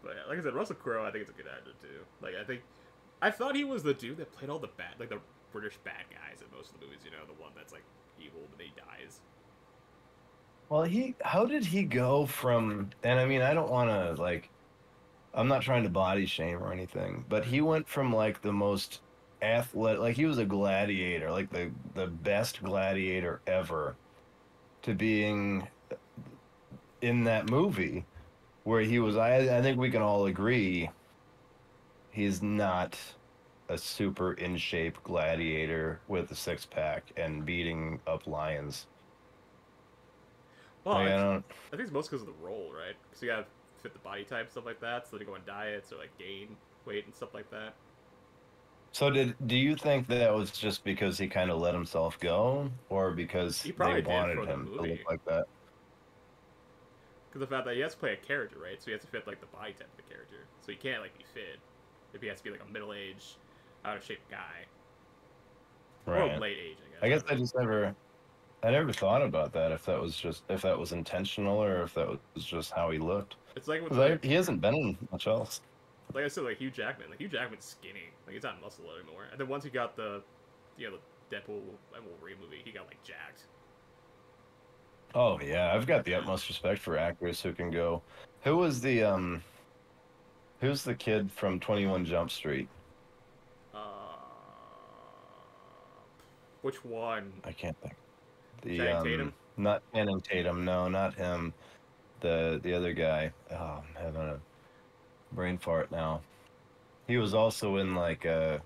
yeah, like I said, Russell Crowe, I think it's a good actor too. Like I thought he was the dude that played all the like the British bad guys in most of the movies. You know, the one that's like evil but then he dies. Well, how did he go from, and I mean, I don't want to, like, I'm not trying to body shame or anything, but he went from, like, the most athletic, like, he was a gladiator, like, the best gladiator ever, to being in that movie where he was, I think we can all agree, he's not a super in shape gladiator with a six pack and beating up lions. Well, Like, I don't. I think it's most because of the role, right? Because you gotta fit the body type, stuff like that. So they go on diets or like gain weight and stuff like that. So do you think that was just because he kind of let himself go, or because He they probably did wanted for the him to look movie. like that? Because the fact that he has to play a character, right? So he has to fit like the body type of the character. So he can't like be fit if he has to be like a middle-aged, out of shape guy or Right. late age, I I guess guess. I never thought about that, if that was intentional or if that was just how he looked. It's like with 'Cause like he hasn't been in much else. I said, like Hugh Jackman. Like Hugh Jackman's skinny. Like he's not muscle anymore. And then once he got the Deadpool and Wolverine movie, he got like jacked. Oh yeah, I've got the utmost respect for actors who can go. Who was the who's the kid from 21 Jump Street? Uh, which one? I can't think. The Channing Tatum. not Channing Tatum, no, not him. The other guy. Oh, I'm having a brain fart now. He was also in like the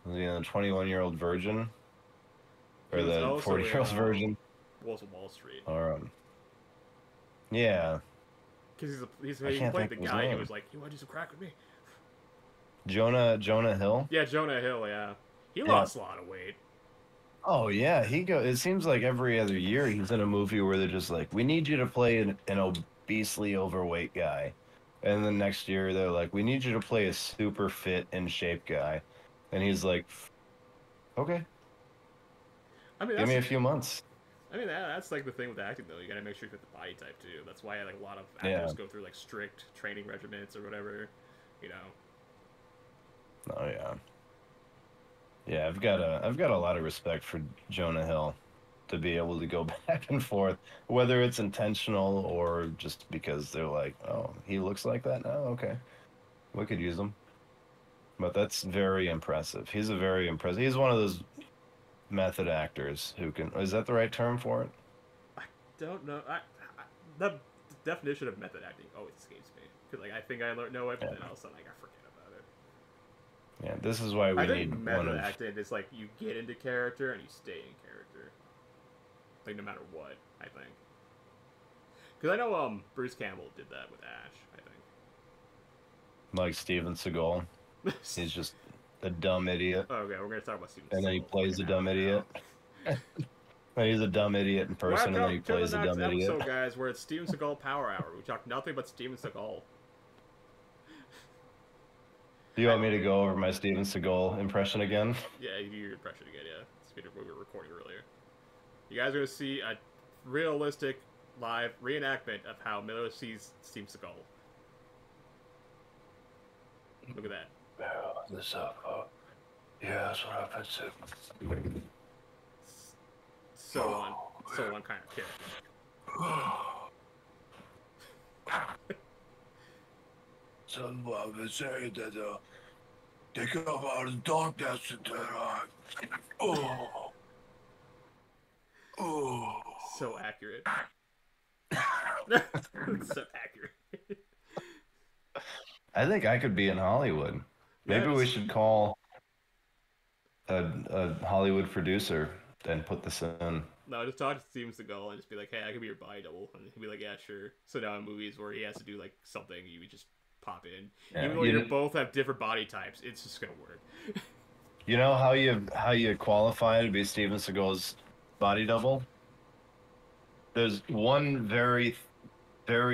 21-year-old virgin He or was the also 40-year-old in virgin Wolf of Wall Street. or yeah, Because I he can't played think the of his guy who name. was like, "You want to do some crack with me?" Jonah Hill. Yeah, Jonah Hill. Yeah, he Yeah. lost a lot of weight. Oh yeah, he go. It seems like every other year he's in a movie where they're just like, "We need you to play an obesely overweight guy," and then next year they're like, "We need you to play a super fit and shape guy," and he's like, "Okay, I mean, give me a few months." that's like the thing with acting though. You gotta make sure you fit the body type too. That's why like a lot of Yeah. actors go through like strict training regimens or whatever. You know. Oh yeah. Yeah, I've got a lot of respect for Jonah Hill to be able to go back and forth, whether it's intentional or just because they're like, "Oh, he looks like that now. Okay, we could use him." But that's very impressive. He's a very impressive. He's one of those method actors who can. Is that the right term for it? I don't know. The definition of method acting always escapes me because like I think know it, but Yeah. then all of a sudden like, I forget about it. Yeah. This is why I we think need one method of. acting is like you get into character and you stay in character, like no matter what. I think because I know Bruce Campbell did that with Ash. I Like Steven Seagal. think. He's just a dumb idiot, Okay, we're gonna talk about Steven and then he Seagal for like plays an a hour dumb now. idiot. And he's a dumb idiot in person, and then he Welcome to the plays a next dumb idiot. episode, guys, where it's Steven Seagal Power Hour. We talk nothing but Steven Seagal. Do you want me to go over my Steven Seagal impression again? Yeah, you do your impression again. Yeah, it's what we were recording earlier. You guys are gonna see a realistic live reenactment of how Miller sees Steven Seagal. Look at that. Yeah, yeah, that's what I've been saying. So on kind of character. So I've been saying that they come out of the darkness and oh. So accurate. So accurate. I think I could be in Hollywood. Maybe we should call a Hollywood producer and put this in. No, just talk to Steven Seagal and just be like, "Hey, I could be your body double," and he'd be like, "Yeah, sure." So now in movies where he has to do like something, you would just pop in. Yeah, Even though you both have different body types, it's just gonna work. You know how you qualify to be Steven Seagal's body double? There's one very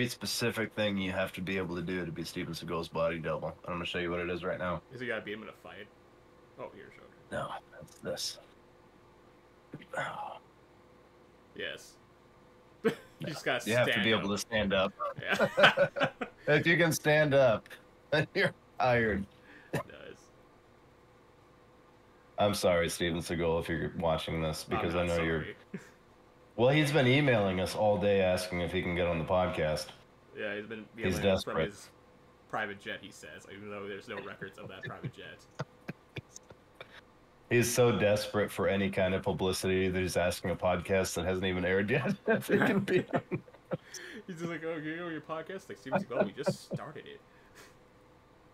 specific thing you have to be able to do to be Steven Seagal's body double. I'm gonna show you what it is right now. Is he gotta beat him in a fight? Oh, here's okay. No, that's this. Yes. You just gotta You stand have to be up. able to stand up. Yeah. If you can stand up, then you're hired. It does. I'm sorry, Steven Seagal, if you're watching this, because I know sorry. you're. Well, he's been emailing us all day asking if he can get on the podcast. Yeah, he's been He's from desperate. his private jet, he says, even though there's no records of that private jet. He's so desperate for any kind of publicity that he's asking a podcast that hasn't even aired yet. If he can be on. He's just like, "Oh, you know your podcast?" Like, Steven Seagal, we just started it.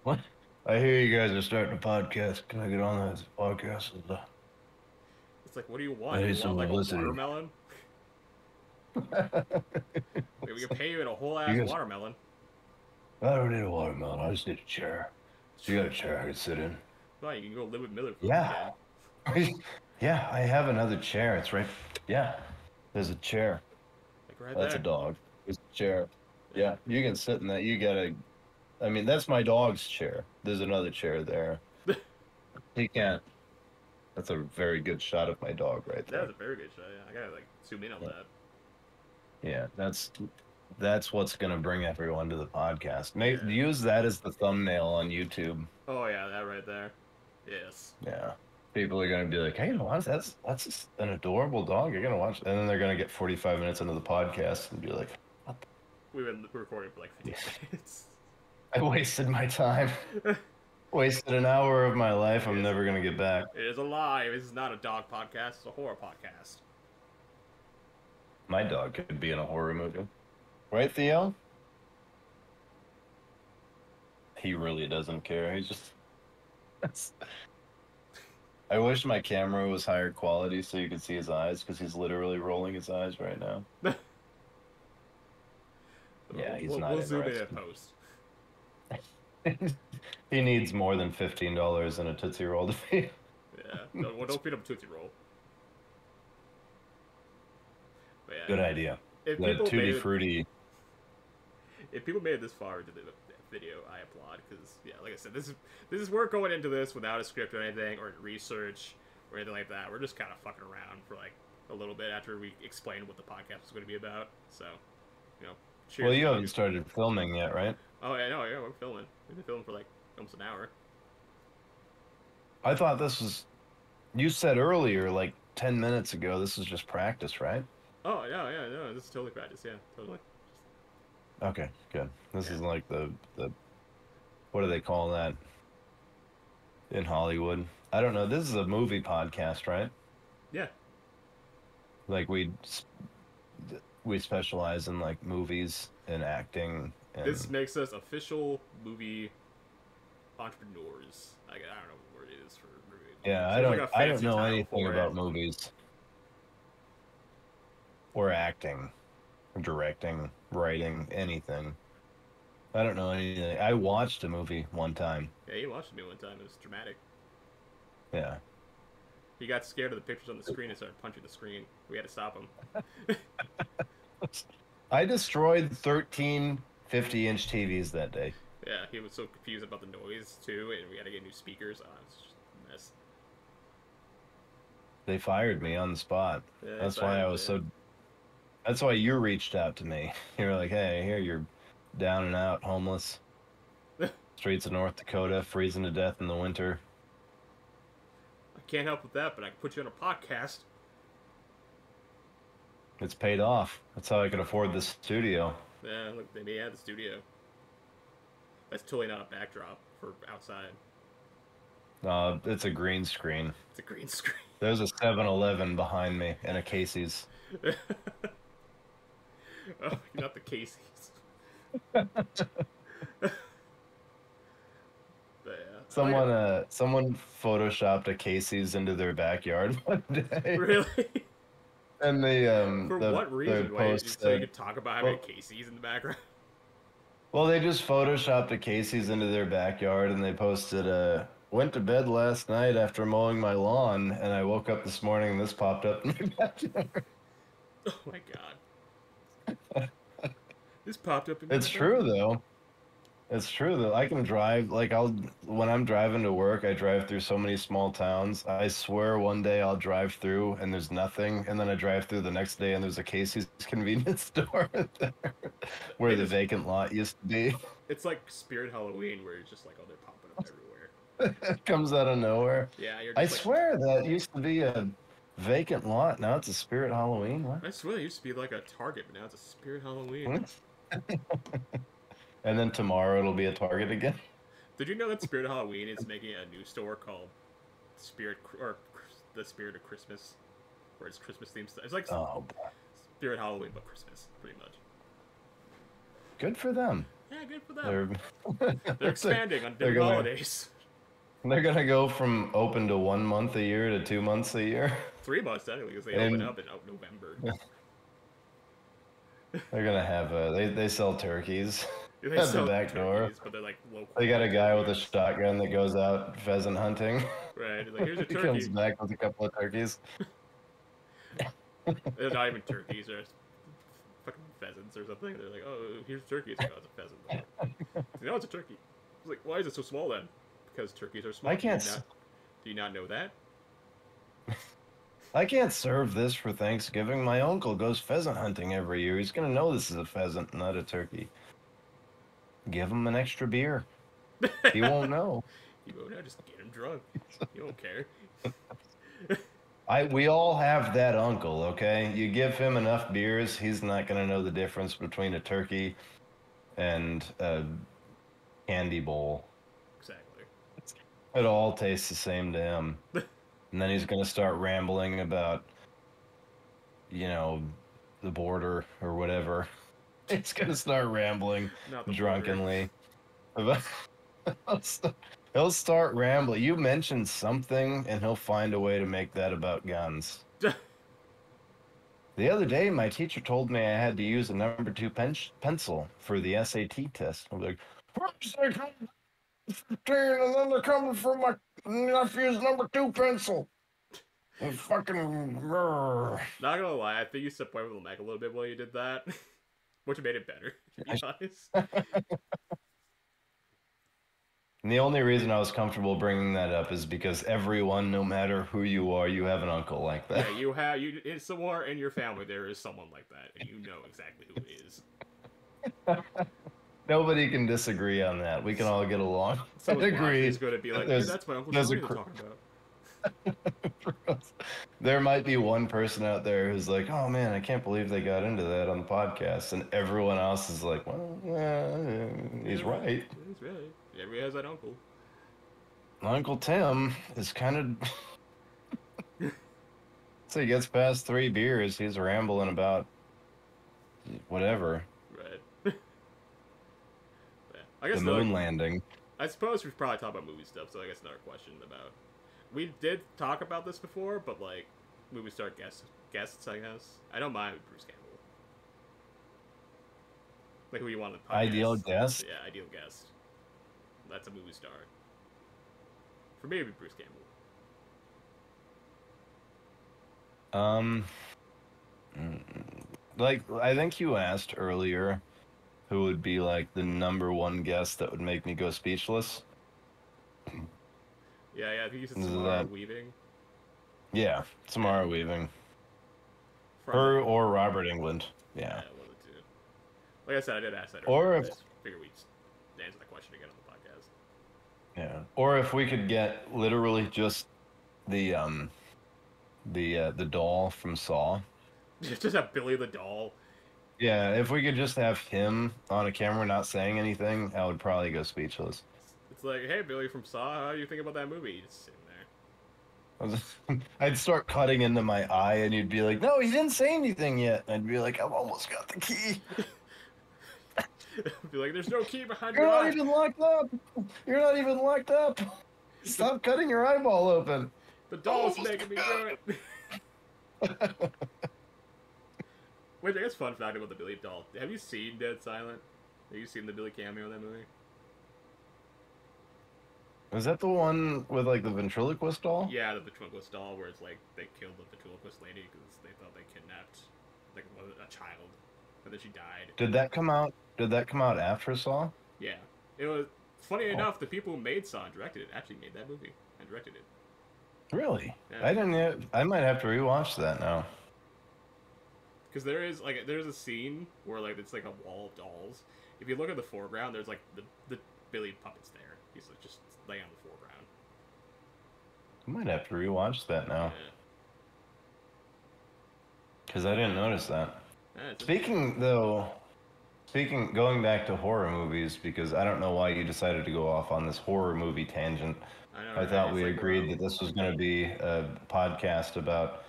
What? I hear you guys are starting a podcast. Can I get on that podcast? It's like, what do you want? I You need some want like publicity. a watermelon? We can pay you in a whole ass watermelon. I don't need a watermelon. I just need a chair. So you got a chair I can sit in? Fine, you can go live with Miller for Yeah. Yeah, I have another chair. It's right. Yeah, there's a chair. like right That's there. a dog. There's a chair. Yeah, you can sit in that. You gotta. I mean, that's my dog's chair. There's another chair there. He can't. That's a very good shot of my dog right there. That was a very good shot. Yeah, I gotta like zoom in on that. Yeah, that's what's gonna bring everyone to the podcast. Make Yeah. use that as the thumbnail on YouTube. Oh yeah, that right there. Yes. Yeah, people are gonna be like, "Hey, that's an adorable dog. You're gonna watch," and then they're gonna get 45 minutes into the podcast and be like, We've been recording for like 50 minutes. "I wasted my time, wasted an hour of my life. I'm Yes. never gonna get back." It is a lie. This is not a dog podcast. It's a horror podcast. My dog could be in a horror movie, right, Theo? He really doesn't care. He's just. I wish my camera was higher quality so you could see his eyes, because he's literally rolling his eyes right now. Yeah, he's not We'll zoom in interested. at post. He needs more than $15 in a Tootsie Roll to be. Yeah. Don't feed him Tootsie Roll. But yeah, Good idea. if The people Tutti made it, Frutti. if people made it this far into the video, I applaud because yeah, like I said, this is work going into this without a script or anything or research or anything like that. We're just kind of fucking around for like a little bit after we explained what the podcast was going to be about. So, you know, Well, cheers you to haven't you. started filming yet, right? Oh yeah, no, yeah, we're filming. We've been filming for like almost an hour. I thought this was. You said earlier, like 10 minutes ago, this is just practice, right? Oh yeah, yeah, no, this is totally practice. Yeah, totally. Okay, good. This Yeah, is like the what do they call that in Hollywood? I don't know. This is a movie podcast, right? yeah. Like we specialize in like movies and acting This and makes us official movie entrepreneurs. I don't know what word it is for movie. yeah, There's like a I don't fancy know title anything for it. about movies or acting, or directing, writing, anything. I don't know anything. I watched a movie one time. Yeah, he watched me one time. It was dramatic. Yeah. He got scared of the pictures on the screen and started punching the screen. We had to stop him. I destroyed 13 50-inch TVs that day. Yeah, he was so confused about the noise too, and we had to get new speakers. Oh, it was just a mess. They fired me on the spot. Yeah, That's why I was so. That's why you reached out to me. You were like, "Hey, here you're down and out, homeless, streets of North Dakota, freezing to death in the winter." I can't help with that, but I can put you on a podcast. It's paid off. That's how I could afford this studio. Yeah, look, they may have the studio. That's totally not a backdrop for outside. It's a green screen. It's a green screen. There's a 7-Eleven behind me and a Casey's. Oh, not the Casey's. But yeah. Someone photoshopped a Casey's into their backyard one day. Really? And For what reason? Why, so you could talk about having a Casey's in the background? Well, they just photoshopped a Casey's into their backyard, and they posted, went to bed last night after mowing my lawn, and I woke up this morning and this popped up in my backyard. Oh my god. This popped up in my It's true, though. It's true, though. I can drive, like, when I'm driving to work, I drive through so many small towns. I swear one day I'll drive through and there's nothing, and then I drive through the next day and there's a Casey's convenience store there where the vacant lot used to be. It's like Spirit Halloween, where it's just like, oh, they're popping up everywhere. It comes out of nowhere. Yeah, you're I just swear that used to be a vacant lot. Now it's a Spirit Halloween. What? I swear it used to be like a Target, but now it's a Spirit Halloween. And then tomorrow it'll be a Target again. Did you know that Spirit Halloween is making a new store called Spirit or the Spirit of Christmas, where it's Christmas themed stuff? It's like Spirit Halloween, but Christmas, pretty much. Good for them. Yeah, good for them. They're expanding on different holidays. They're gonna go from open to 1 month a year to 2 months a year. 3 months technically, because they open up in November. They're gonna have they sell turkeys They at sell the back door. but they're like local. They got a guy with a shotgun that goes out pheasant hunting. Right, like here's a He turkey. comes back with a couple of turkeys. They're not even turkeys, they're fucking pheasants or something. They're like, oh, here's a turkey. It's like, oh, it's a pheasant. Like, no, it's a turkey. It's like, why is it so small then? Because turkeys are small. I can't. Do you not know that? I can't serve this for Thanksgiving. My uncle goes pheasant hunting every year. He's gonna know this is a pheasant, not a turkey. Give him an extra beer. He won't know. You won't know. Just get him drunk. You don't care. We all have that uncle, okay? You give him enough beers, he's not gonna know the difference between a turkey and a candy bowl. Exactly. It all tastes the same to him. And then he's gonna start rambling about, the border or whatever. He's gonna start rambling drunkenly. He'll start rambling. You mention something, and he'll find a way to make that about guns. The other day, my teacher told me I had to use a number 2 pencil for the SAT test. I was like, first they come 15, and then they're coming for my nephew's number 2 pencil. Fucking. Not gonna lie, I think you stepped away from the mic a little bit while you did that, which made it better, to be honest. And the only reason I was comfortable bringing that up is because everyone, no matter who you are, you have an uncle like that. Yeah, it's somewhere in your family there is someone like that, and you know exactly who it is. Nobody can disagree on that. We can all get along. And agree. He's going to be like, hey, that's my Uncle Johnny they're talking about. There might be one person out there who's like, oh man, I can't believe they got into that on the podcast. And everyone else is like, well, yeah, he's right. He's right. Everybody has that uncle. Uncle Tim is kind of... So he gets past 3 beers, he's rambling about whatever. Right. I guess the moon landing. I suppose we've probably talked about movie stuff, so I guess another question about... We did talk about this before, but like, movie star guests, I guess. I don't mind Bruce Campbell. Like, who you want to Ideal guest? Yeah, ideal guest. That's a movie star. For me, it'd be Bruce Campbell. Like, I think you asked earlier who would be like the #1 guest that would make me go speechless. Yeah, I think you said Samara Weaving. Yeah, Samara Weaving. Her or Robert Englund. Yeah. One of the two. Like I said, I did ask that earlier. Or if... I figure we'd answer that question again on the podcast. Yeah. Or if we could get literally just the doll from Saw. Just have Billy the doll. Yeah, if we could just have him on a camera not saying anything, I would probably go speechless. It's like, hey, Billy from Saw, how do you think about that movie? Just sitting there. I'd start cutting into my eye, and you'd be like, no, he didn't say anything yet. And I'd be like, I've almost got the key. Be like, there's no key behind your eye. You're not even locked up. You're not even locked up. Stop cutting your eyeball open. The doll's making me do it. Wait, I guess fun fact about the Billy doll. Have you seen Dead Silent? Have you seen the Billy cameo in that movie? Is that the one with like the ventriloquist doll? Yeah, the ventriloquist doll, where it's like they killed the ventriloquist lady because they thought they kidnapped like a child, and then she died. Did that come out? Did that come out after Saw? Yeah, it was. Funny enough, the people who made Saw and directed it actually made that movie and directed it. Really? Yeah. I didn't. I might have to rewatch that now. Because there's a scene where like it's like a wall of dolls. If you look at the foreground, there's like the Billy puppets there. He's like just laying on the foreground. I might have to rewatch that now. Because I didn't notice that. Going back to horror movies, because I don't know why you decided to go off on this horror movie tangent. I thought we agreed that this was going to be a podcast about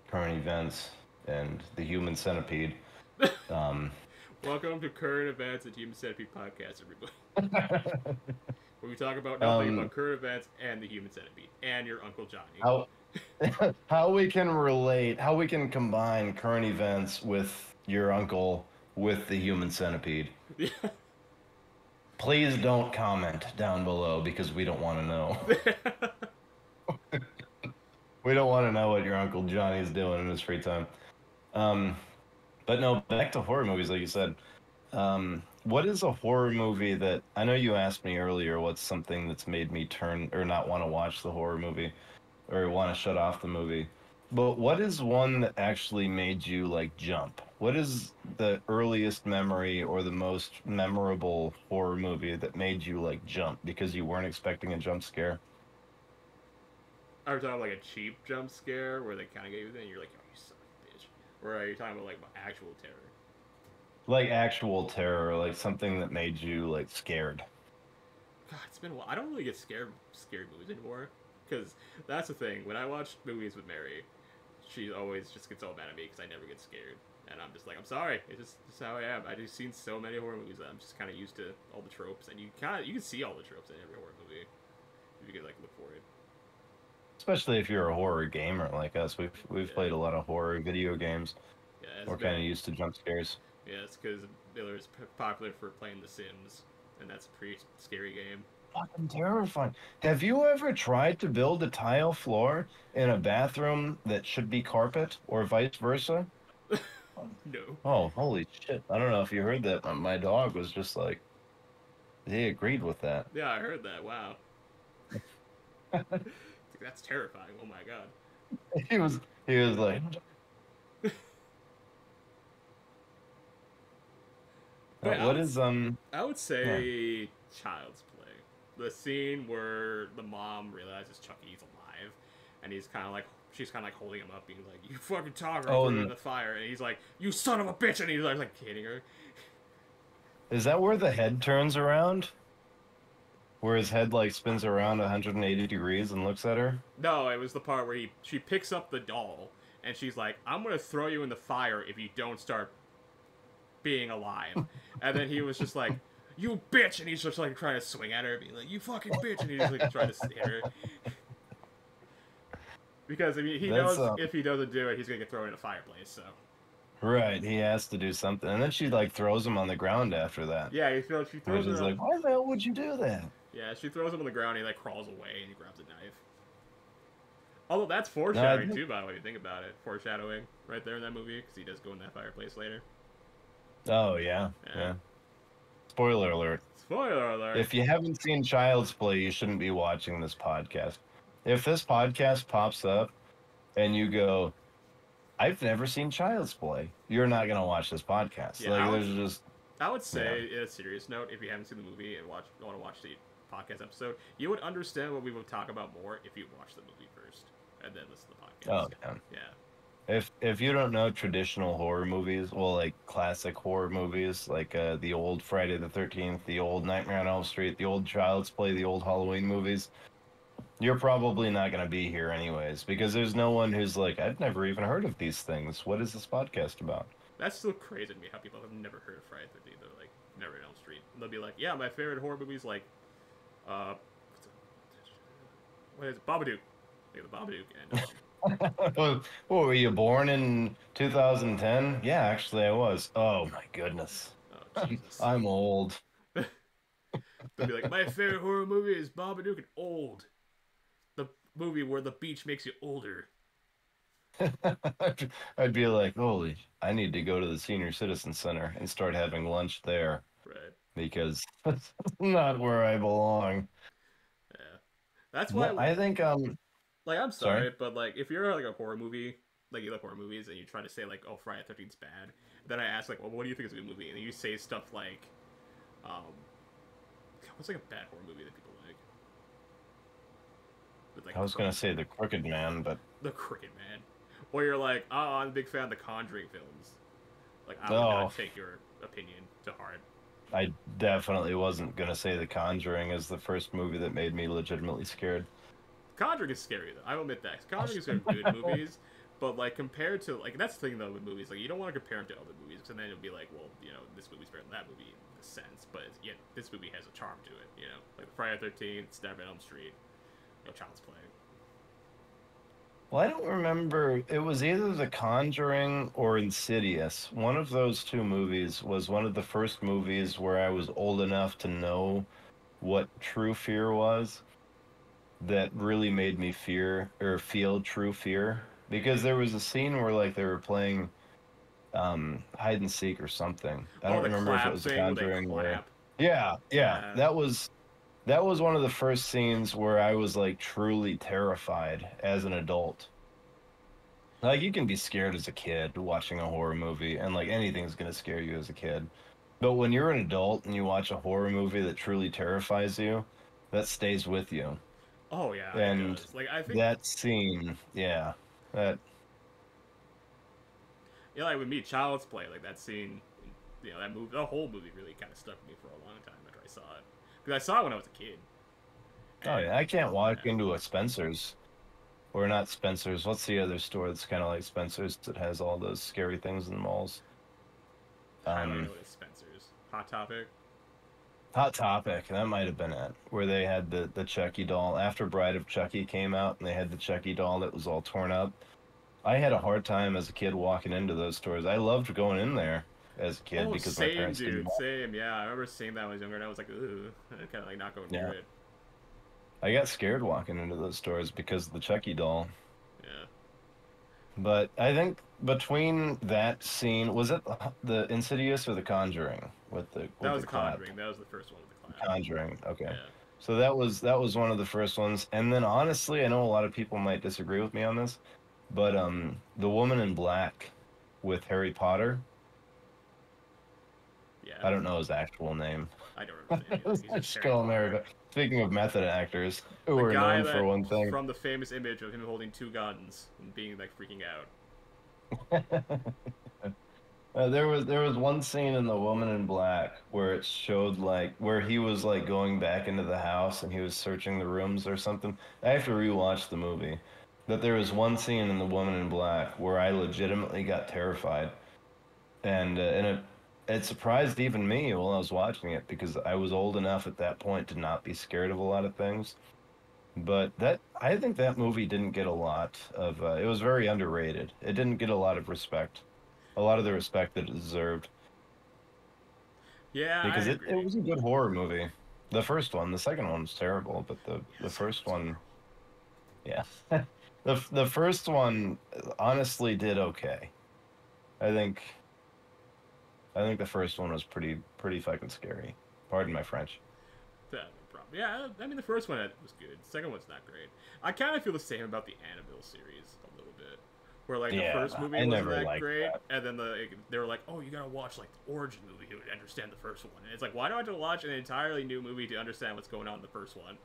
current events and the Human Centipede. Welcome to Current Events and Human Centipede podcast, everybody. Where we talk about nothing but current events and the Human Centipede and your Uncle Johnny. How we can combine current events with your uncle with the Human Centipede. Yeah. Please don't comment down below because we don't want to know. We don't want to know what your Uncle Johnny's doing in his free time. But no, back to horror movies, like you said. What is a horror movie that... I know you asked me earlier what's something that's made me turn or not want to watch the horror movie or want to shut off the movie. But what is one that actually made you, like, jump? What is the earliest memory or the most memorable horror movie that made you, like, jump because you weren't expecting a jump scare? Are you talking about, like, a cheap jump scare where they kind of get you there and you're like, oh, you son of a bitch? Or are you talking about, like, actual terror? Like, actual terror, like, something that made you, like, scared. God, it's been a while. I don't really get scared movies anymore. Because that's the thing. When I watch movies with Mary, she always just gets all mad at me because I never get scared. And I'm just like, I'm sorry. It's just how I am. I've just seen so many horror movies that I'm just kind of used to all the tropes. And you can see all the tropes in every horror movie if you can, like, look for it. Especially if you're a horror gamer like us. We've played a lot of horror video games. Yeah, we're kind of used to jump scares. Yeah, it's because Miller is popular for playing The Sims, and that's a pretty scary game. fucking terrifying. Have you ever tried to build a tile floor in a bathroom that should be carpet or vice versa? No. Oh, holy shit. I don't know if you heard that, but my dog was just like, he agreed with that. Yeah, I heard that. Wow. That's terrifying. Oh my god. He was he was like, But what is I would yeah. say Child's Play. The scene where the mom realizes Chucky's alive, and she's kind of like holding him up, being like, "You fucking talk, or I'll Oh, throw you in and the fire." And he's like, "You son of a bitch!" And he's like hitting her. is that where the head turns around? Where his head like spins around 180 degrees and looks at her? No, it was the part where she picks up the doll, and she's like, "I'm gonna throw you in the fire if you don't start being alive." And then he was just like, "You bitch!" And he's just like trying to swing at her, being like, "You fucking bitch!" And he's just like trying to hit her. Because I mean, he That's knows if he doesn't do it, he's gonna get thrown in a fireplace. So right. He has to do something. And then she like throws him on the ground after that. yeah, she Which throws is him. like, why the hell would you do that? Yeah, she throws him on the ground. And he like crawls away and he grabs a knife. Although that's No, I foreshadowing think, too, by the way. You think about it, foreshadowing right there in that movie because he does go in that fireplace later. oh yeah, Yeah. yeah. Spoiler alert. Spoiler alert. If you haven't seen Child's Play, you shouldn't be watching this podcast. If this podcast pops up and you go, I've never seen Child's Play, you're not gonna watch this podcast. Yeah, Like there's just I would yeah. say, in a serious note, if you haven't seen the movie and want to watch the podcast episode, you would understand what we would talk about more if you watched the movie first and then listen to the podcast. Oh yeah. Yeah. If you don't know traditional horror movies, well, like classic horror movies, like the old Friday the 13th, the old Nightmare on Elm Street, the old Child's Play, the old Halloween movies, you're probably not going to be here anyways because there's no one who's like, I've never even heard of these things. What is this podcast about? That's still crazy to me how people have never heard of Friday the 13th. They're like, never in Elm Street. And they'll be like, yeah, my favorite horror movies like, uh, what is it? Babadook. Like the Babadook. And What were you born in 2010? Yeah, actually, I was. Oh my goodness. oh, Jesus. I'm old. They'll be like, my favorite horror movie is Babadook and Old. The movie where the beach makes you older. I'd be like, holy, I need to go to the senior citizen center and start having lunch there Right. because that's not where I belong. Yeah. That's why, Well, I think like, I'm sorry. sorry, but, like, if you're, like, a horror movie, like, you like horror movies, and you try to say, like, oh, Friday the 13th's bad, then I ask, like, well, what do you think is a good movie? And then you say stuff like, um, what's, like, a bad horror movie that people like? With, like, I was gonna say the Crooked Man, but The Cricket Man. Or you're like, oh, I'm a big fan of the Conjuring films. Like, I would oh, not take your opinion to heart. I definitely wasn't gonna say The Conjuring is the first movie that made me legitimately scared. Conjuring is scary though. I will admit that. Conjuring is good movies, but like compared to like that's the thing though with movies, like you don't want to compare them to other movies, because then it'll be like, well, you know, this movie's better than that movie in this sense, but yet this movie has a charm to it, you know, like Friday the 13th, Stab at Elm Street, you know, Child's Play. Well, I don't remember. It was either The Conjuring or Insidious. One of those two movies was one of the first movies where I was old enough to know what true fear was that really made me fear or feel true fear. Because there was a scene where like they were playing hide and seek or something. I Oh, don't the remember if it clap was The thing where they Conjuring or clap. yeah, yeah. Yeah, That was one of the first scenes where I was like truly terrified as an adult. Like you can be scared as a kid watching a horror movie and like anything's going to scare you as a kid. But when you're an adult and you watch a horror movie that truly terrifies you, that stays with you. oh yeah, it And does. Like I think, that scene, yeah. That you know, like with me, Child's Play, like that scene, you know, that movie, the whole movie really kind of stuck with me for a long time after I saw it, because I saw it when I was a kid. oh And yeah, I can't walk yeah, into a Spencer's or not Spencer's. What's the other store that's kind of like Spencer's that has all those scary things in the malls? I don't Um know what is Spencer's. Hot Topic. Hot Topic, that might have been it, where they had the Chucky doll. After Bride of Chucky came out, and they had the Chucky doll that was all torn up. I had a hard time as a kid walking into those stores. I loved going in there as a kid Oh, because my same, parents didn't. dude. Same. Yeah, I remember seeing that when I was younger, and I was like, ooh, I kind of like not going near Yeah, it. I got scared walking into those stores because of the Chucky doll. Yeah, But I think between that scene, was it the Insidious or the Conjuring that with was the The clap? Conjuring. That was the first one with the clap. Conjuring. Okay. Yeah. So that was one of the first ones. And then honestly, I know a lot of people might disagree with me on this, but the Woman in Black with Harry Potter, Yeah. I don't know his actual name. I don't understand either. Let's He's just just Harry call him Harry Potter. Potter. Speaking of method actors who The are guy known for that one thing. from the famous image of him holding two guns and being like freaking out. There was one scene in The Woman in Black where it showed like where he was like going back into the house and he was searching the rooms or something. I have to rewatch the movie. But there was one scene in The Woman in Black where I legitimately got terrified, and it surprised even me while I was watching it because I was old enough at that point to not be scared of a lot of things. But that I think that movie didn't get a lot of. It was very underrated. It didn't get a lot of respect, a lot of the respect that it deserved Yeah, I because it agree. was a good horror movie. The first one, the second one was terrible, but Yeah, the the second first one's one, horrible. yeah, the first one honestly did okay. I think I think the first one was pretty fucking scary. Pardon my French. No problem. Yeah, I mean the first one was good. The second one's not great. I kind of feel the same about the Annabelle series a little bit, where like the Yeah, first movie I wasn't never that liked great, that. and then they were like, oh, you gotta watch like the origin movie to understand the first one. And it's like, why do I have to watch an entirely new movie to understand what's going on in the first one?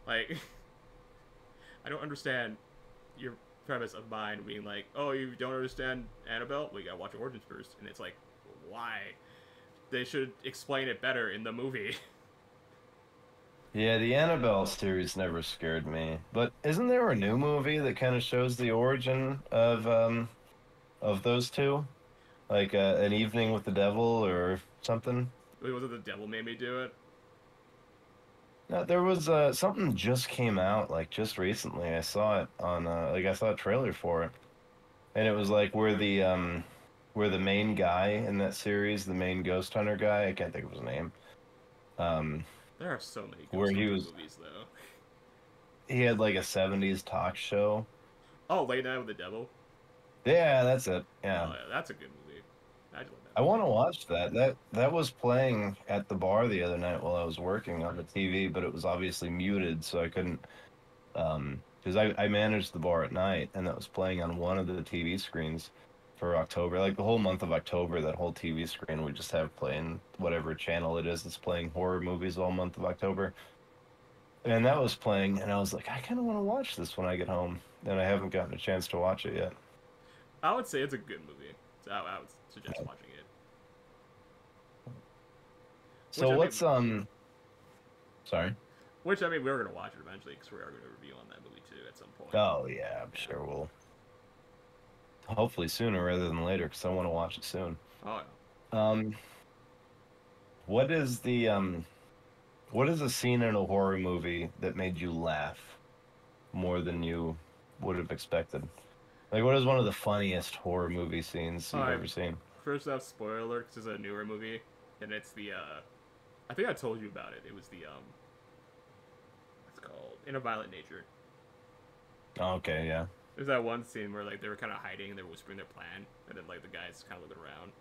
Like, I don't understand your premise of mine being like, oh, you don't understand Annabelle? Well, you gotta watch Origins first. And it's like, why? They should explain it better in the movie. Yeah, the Annabelle series never scared me. But isn't there a new movie that kind of shows the origin of those two? Like An Evening with the Devil or something? Was it the devil made me do it? No, there was something just came out like just recently. I saw it on like I saw a trailer for it. And it was like where the main guy in that series, the main ghost hunter guy, I can't think of his name. Um There are so many where ghost he hunter was movies, though. he had like a 70s talk show. Oh, Late Night with the Devil. Yeah, that's it. Oh Yeah. yeah, that's a good movie. I love I that want movie. to watch that. That was playing at the bar the other night while I was working on the TV, but it was obviously muted, so I couldn't because I managed the bar at night and that was playing on one of the TV screens for October. Like the whole month of October, that whole TV screen we just have playing whatever channel it is that's playing horror movies all month of October. And that was playing and I was like, I kind of want to watch this when I get home. And I haven't gotten a chance to watch it yet. I would say it's a good movie. So I would suggest watching it. Which So I mean, what's sorry. which I mean, we're gonna watch it eventually because we are gonna review on that movie too at some point. Oh yeah, I'm Yeah. sure we'll hopefully sooner rather than later because I want to watch it soon. Oh Um, what is the what is a scene in a horror movie that made you laugh more than you would have expected? Like, what is one of the funniest horror movie scenes yeah. All you've right. ever seen? First off, spoiler alert. This is a newer movie, and it's the. I think I told you about it. It was the It's called In a Violent Nature. Oh, okay, yeah. There's that one scene where like they were kind of hiding and they were whispering their plan, and then like the guy's kind of looking around,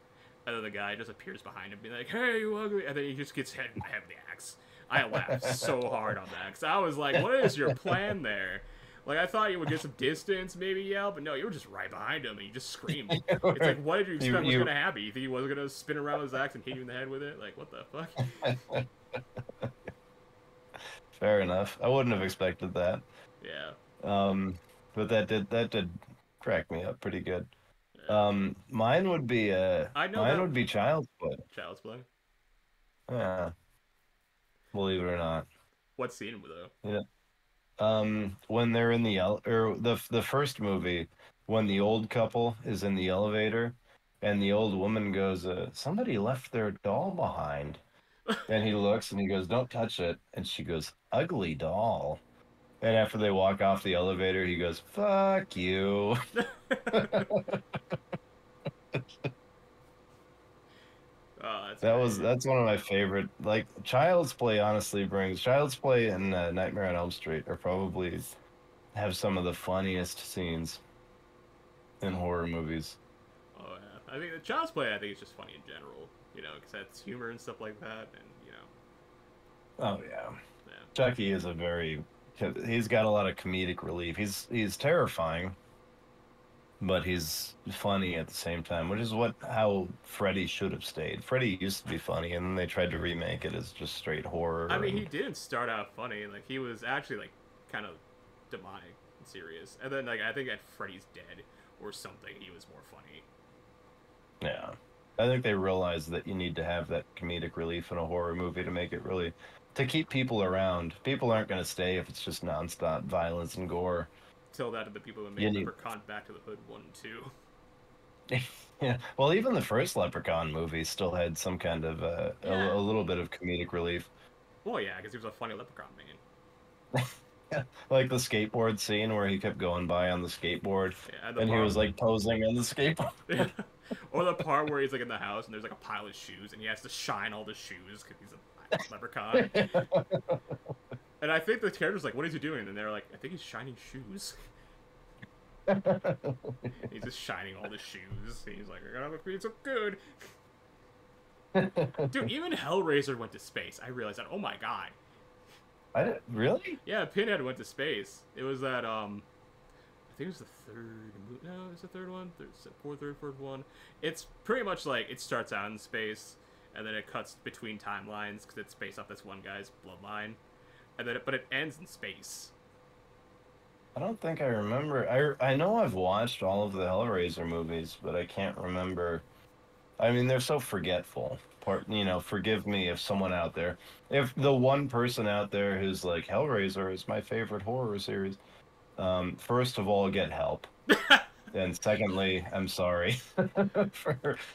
and then the guy just appears behind him, being like, "Hey, you ugly!" And then he just gets hit in the head with the axe. I laughed so hard on that because I was like, "What is your plan there?" Like I thought you would get some distance, maybe yell, but no, you were just right behind him and you just screamed. It's like, what did you You expect was you gonna happen? You think he was gonna spin around his axe and hit you in the head with it? Like, what the fuck? fair enough. I wouldn't have expected that. Yeah, Um, but that did crack me up pretty good. yeah. I know Mine that would be Child's Play. Child's Play. Yeah, believe it or not. What scene though? Yeah. When they're in or the first movie, when the old couple is in the elevator, and the old woman goes, "Somebody left their doll behind," and he looks and he goes, "Don't touch it," and she goes, "Ugly doll." And after they walk off the elevator, he goes, "Fuck you." Oh, that's great. That's one of my favorite. Like Child's Play, honestly brings Child's Play and Nightmare on Elm Street are probably have some of the funniest scenes in horror movies. Oh yeah, I mean, the Child's Play, I think it's just funny in general, because that's humor and stuff like that, and Oh yeah, yeah. Chucky is a very he's got a lot of comedic relief. He's terrifying, but he's funny at the same time, which is what how Freddy should have stayed. Freddy used to be funny, and then they tried to remake it as just straight I horror. mean, he And didn't start out funny. Like he was actually like kind of demonic and serious, and then like I think at Freddy's Dead or something, he was more funny. yeah, I think they realized that you need to have that comedic relief in a horror movie to make it really to keep people around. People aren't going to stay if it's just nonstop violence and gore. Tell that to the people who You made need, Leprechaun Back to the Hood 1 and 2. yeah. Well, even the first Leprechaun movie still had some kind of Yeah. a little bit of comedic relief. Well, yeah, because he was a funny Leprechaun man. Like the skateboard scene where he kept going by on the skateboard Yeah, and the and he was part, like posing on the skateboard. yeah. Or the part where he's like in the house and there's like a pile of shoes and he has to shine all the shoes because he's a leprechaun. And I think the character's like, "What is he doing?" And they're like, "I think he's shining shoes." He's just shining all the shoes. And he's like, "I gotta feel so good." Dude, even Hellraiser went to space. I realized that. Oh my god. Really? Yeah, Pinhead went to space. It was that I think it was the third. No, it's the third one. Fourth one. It's pretty much like it starts out in space, and then it cuts between timelines because it's based off this one guy's bloodline, and then but it ends in space. I don't think I remember. I know I've watched all of the Hellraiser movies, but I can't remember. I mean, they're so forgetful. Forgive me if someone out there, if the one person out there who's like Hellraiser is my favorite horror series. First of all, get help, and secondly, I'm sorry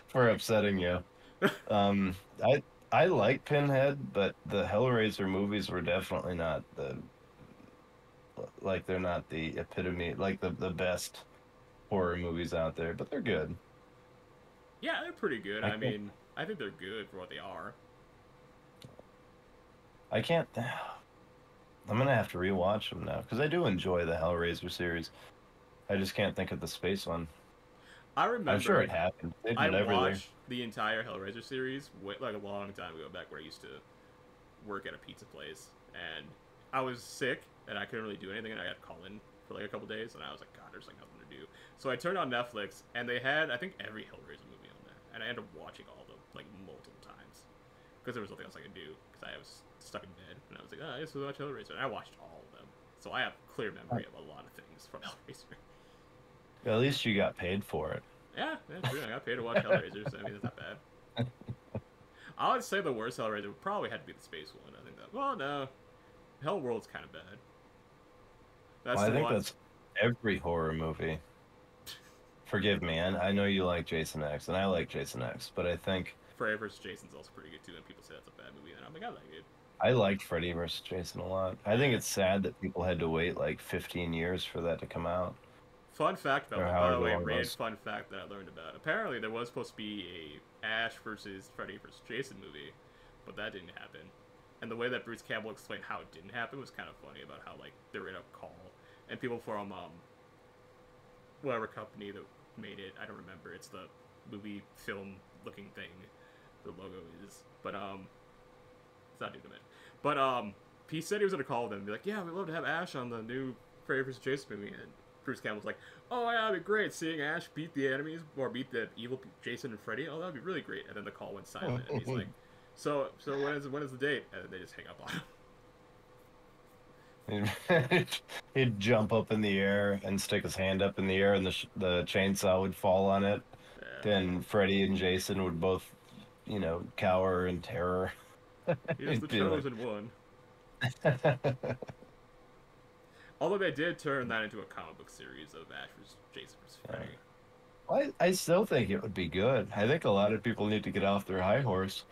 for upsetting you. Um, I I like Pinhead, but the Hellraiser movies were definitely not they're not the epitome, like the best horror movies out there, but they're good. Yeah, they're pretty good. I I can't mean, I think they're good for what they are. I can't. I'm gonna have to rewatch them now because I do enjoy the Hellraiser series. I just can't think of the space one. I I'm sure remember it happened. They I did everything. watched the entire Hellraiser series like a long time ago, back when I used to work at a pizza place, and I was sick and I couldn't really do anything, and I got to call in for like a couple days, and I was like, God, there's like nothing to do. So I turned on Netflix, and they had I think every Hellraiser movie on there, and I ended up watching all of them like multiple times because there was nothing else I could do because I was stuck in bed, and I was like, oh, I just watch Hellraiser, and I watched all of them. So I have clear memory of a lot of things from Hellraiser. At least you got paid for it. Yeah, that's true. I got paid to watch Hellraiser, so I mean, it's not bad. I would say the worst Hellraiser would probably have to be the space one. I think that. Well, no, Hellworld's kind of bad. That's Well, I the think one. that's every horror movie. Forgive me, and I know you like Jason X, and I like Jason X, but I think Freddy vs. Jason's also pretty good too, and people say that's a bad movie, and I'm like, I like it. I liked Freddy vs. Jason a lot. I think it's sad that people had to wait like 15 years for that to come out, Fun fact about or that, by the however way, long it random was. fun fact that I learned about. Apparently, there was supposed to be a Ash versus Freddy vs. Jason movie, but that didn't happen. And the way that Bruce Campbell explained how it didn't happen was kind of funny about how like they were in a call, and people from whatever company that made it, I don't remember. It's the movie film looking thing. The logo is, but it's not Dude. But he said he was gonna call them and be like, yeah, we'd love to have Ash on the new Freddy vs. Jason movie, and Bruce Campbell's like, oh yeah, that'd be great seeing Ash beat the enemies or beat the evil Jason and Freddy. Oh, that'd be really great. And then the call went silent, and he's like, so when is the date? And then they just hang up on him. He'd jump up in the air and stick his hand up in the air, and the chainsaw would fall on it. Yeah, Then Freddy and Jason would both, cower in terror. here's the He'd be like, chosen one. Although they did turn that into a comic book series of Ash vs. Jason vs. Freddy. I still think it would be good. I think a lot of people need to get off their high horse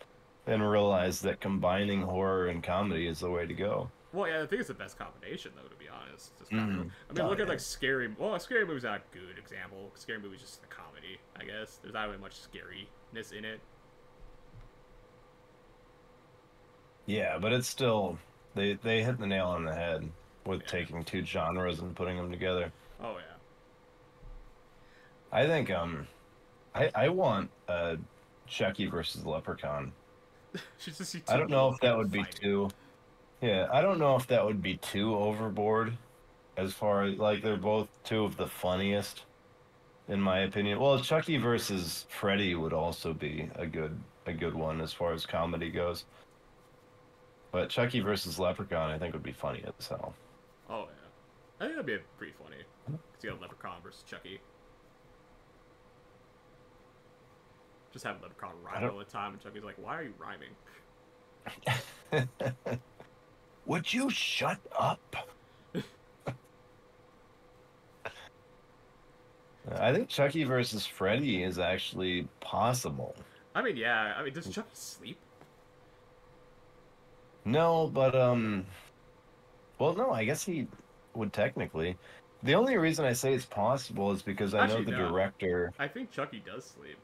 and realize that combining horror and comedy is the way to go. Well, yeah, I think it's the best combination, though, to be honest. Just comedy. Mhm. I mean, Oh, look at, yeah. like, Scary... Well, a Scary Movie's not a good example. Scary Movie's just a comedy, I guess. There's not really much scariness in it. Yeah, but it's still they hit the nail on the head with Yeah. taking two genres and putting them together. Oh yeah. I think I want Chucky versus Leprechaun. Just to see I two don't know evil if that people would be fighting. too yeah, I don't know if that would be too overboard as far as like they're both two of the funniest in my opinion. Well, Chucky versus Freddy would also be a good one as far as comedy goes. But Chucky versus Leprechaun I think would be funny as hell. Oh yeah. I think that'd be pretty funny. Cause you got Leprechaun versus Chucky. Just have Leprechaun I rhyming all the time, and Chucky's like, "Why are you rhyming?" don't Would you shut up? I think Chucky versus Freddy is actually possible. I mean, yeah. I mean, does Chucky sleep? No, but well, no, I guess he would technically. The only reason I say it's possible is because I know Actually, the no. director. I think Chucky does sleep.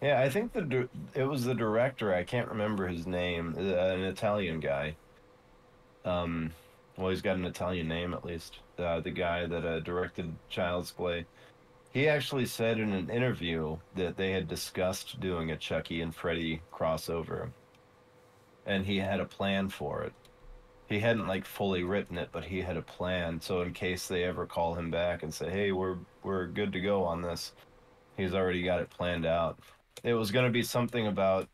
Yeah, I think it was the director. I can't remember his name. An Italian guy. Um, well, he's got an Italian name at least. The guy that directed Child's Play. He actually said in an interview that they had discussed doing a Chucky and Freddy crossover, and he had a plan for it. He hadn't like fully written it, but he had a plan. So in case they ever call him back and say, "Hey, we're good to go on this," he's already got it planned out. It was going to be something about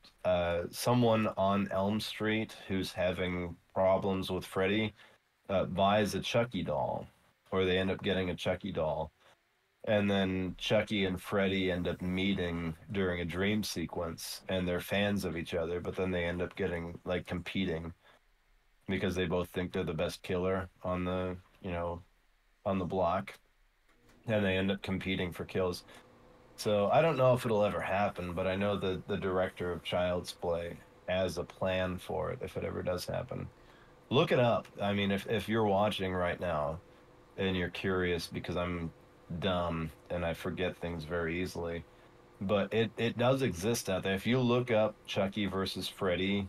someone on Elm Street who's having problems with Freddy buys a Chucky doll, or they end up getting a Chucky doll, and then Chucky and Freddy end up meeting during a dream sequence, and they're fans of each other, but then they end up getting like competing because they both think they're the best killer on the, on the block, and they end up competing for kills. So I don't know if it'll ever happen, but I know the director of Child's Play has a plan for it if it ever does happen. Look it up. I mean, if you're watching right now and you're curious, because I'm dumb and I forget things very easily, but it does exist out there. If you look up Chucky versus Freddy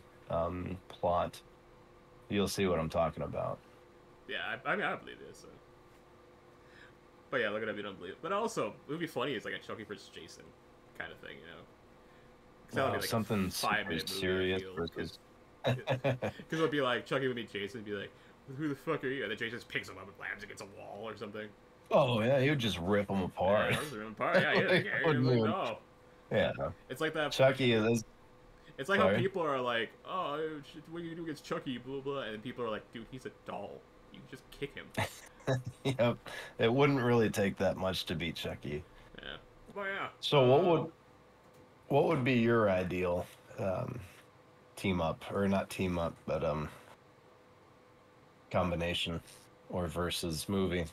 plot, you'll see what I'm talking about. Yeah, I mean, I don't believe this. So. But yeah, look at it if you don't believe it. But also, it would be funny. It's like a Chucky versus Jason kind of thing, you know? Because that would Wow, be like a something five super minute movie, I serious feel. versus. Because it would be like Chucky would meet Jason and be like, "Who the fuck are you?" And then Jason just picks him up and slams against a wall or something. Oh yeah, he would just rip them apart. Yeah, those are apart. Yeah, yeah, Like, yeah. wouldn't Like, even- no. yeah, It's like that. Chucky is. It's like how Sorry. people are like, "Oh, what do you do against Chucky?" Blah blah. And then people are like, "Dude, he's a doll. You just kick him." Yep, it wouldn't really take that much to beat Chucky. Yeah. But yeah. So what would be your ideal um, team up, or not team up, but combination or versus movie?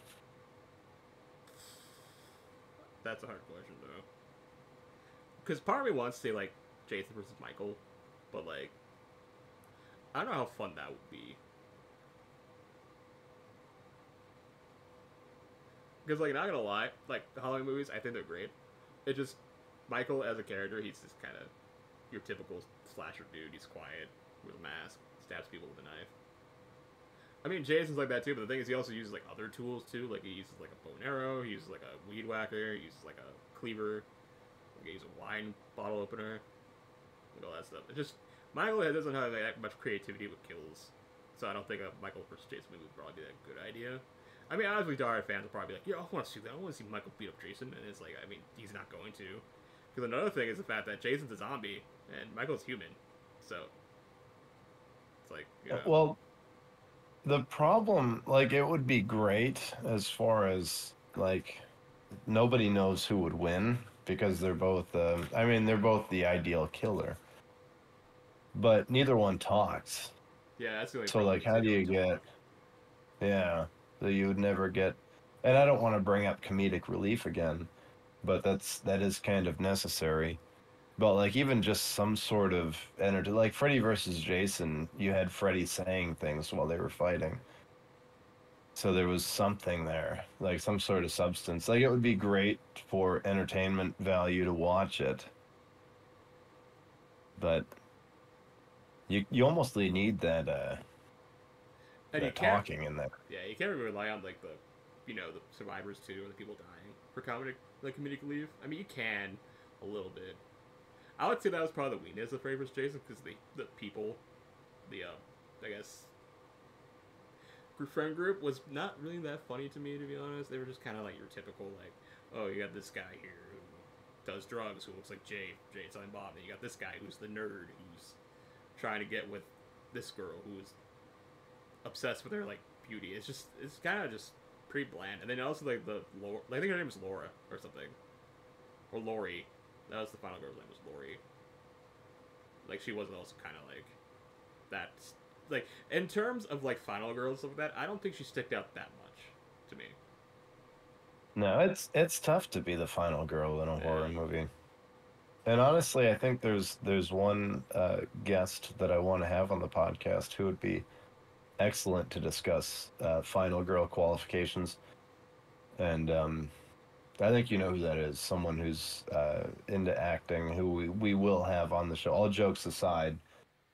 That's a hard question though. Because part of me wants to say like Jason versus Michael, but like I don't know how fun that would be. Because like not gonna lie, like the Halloween movies, I think they're great. It just Michael as a character, he's just kind of your typical slasher dude. He's quiet with a mask, stabs people with a knife. I mean, Jason's like that too, but the thing is, he also uses like other tools too. Like he uses like a bow and arrow, he uses like a weed whacker, he uses like a cleaver, he uses a wine bottle opener, and all that stuff. It just Michael doesn't have that much creativity with kills, so I don't think a Michael versus Jason movie would probably be that good idea. I mean, obviously, diehard fans will probably be like, "Yeah, I want to see that. I want to see Michael beat up Jason," and it's like, I mean, he's not going to. Because another thing is the fact that Jason's a zombie and Michael's human, so it's like, you know, Well, the problem, like, it would be great as far as like nobody knows who would win because they're both. I mean, they're both the ideal killer, but neither one talks. yeah, that's the only So, problem. like, Is how they do you don't get? talk. Yeah, so you would never get. And I don't want to bring up comedic relief again, but that is kind of necessary. But like even just some sort of energy, like Freddy versus Jason, you had Freddy saying things while they were fighting. So there was something there, like some sort of substance. Like it would be great for entertainment value to watch it. But You almost need And you that can't, talking in there. yeah, you can't really rely on like the, the survivors too, or the people dying for comedic relief. I mean, you can a little bit. I would say that was probably the weakness of Favors Jason because the people, the I guess friend group was not really that funny to me, to be honest. They were just kind of like your typical like, oh, you got this guy here who does drugs, who looks like Jay and Silent Bob, and you got this guy who's the nerd who's trying to get with this girl who's obsessed with her like beauty. It's kind of just pretty bland. And then also like I think her name was Laura or something, or Lori. That was the final girl's name, was Lori. Like she wasn't also kind of like that. Like in terms of like final girls of that, I don't think she sticked out that much to me. No, it's tough to be the final girl in a horror Yeah. movie. And honestly, I think there's one guest that I want to have on the podcast who would be excellent to discuss final girl qualifications. And I think you know who that is. Someone who's into acting, who we will have on the show. All jokes aside,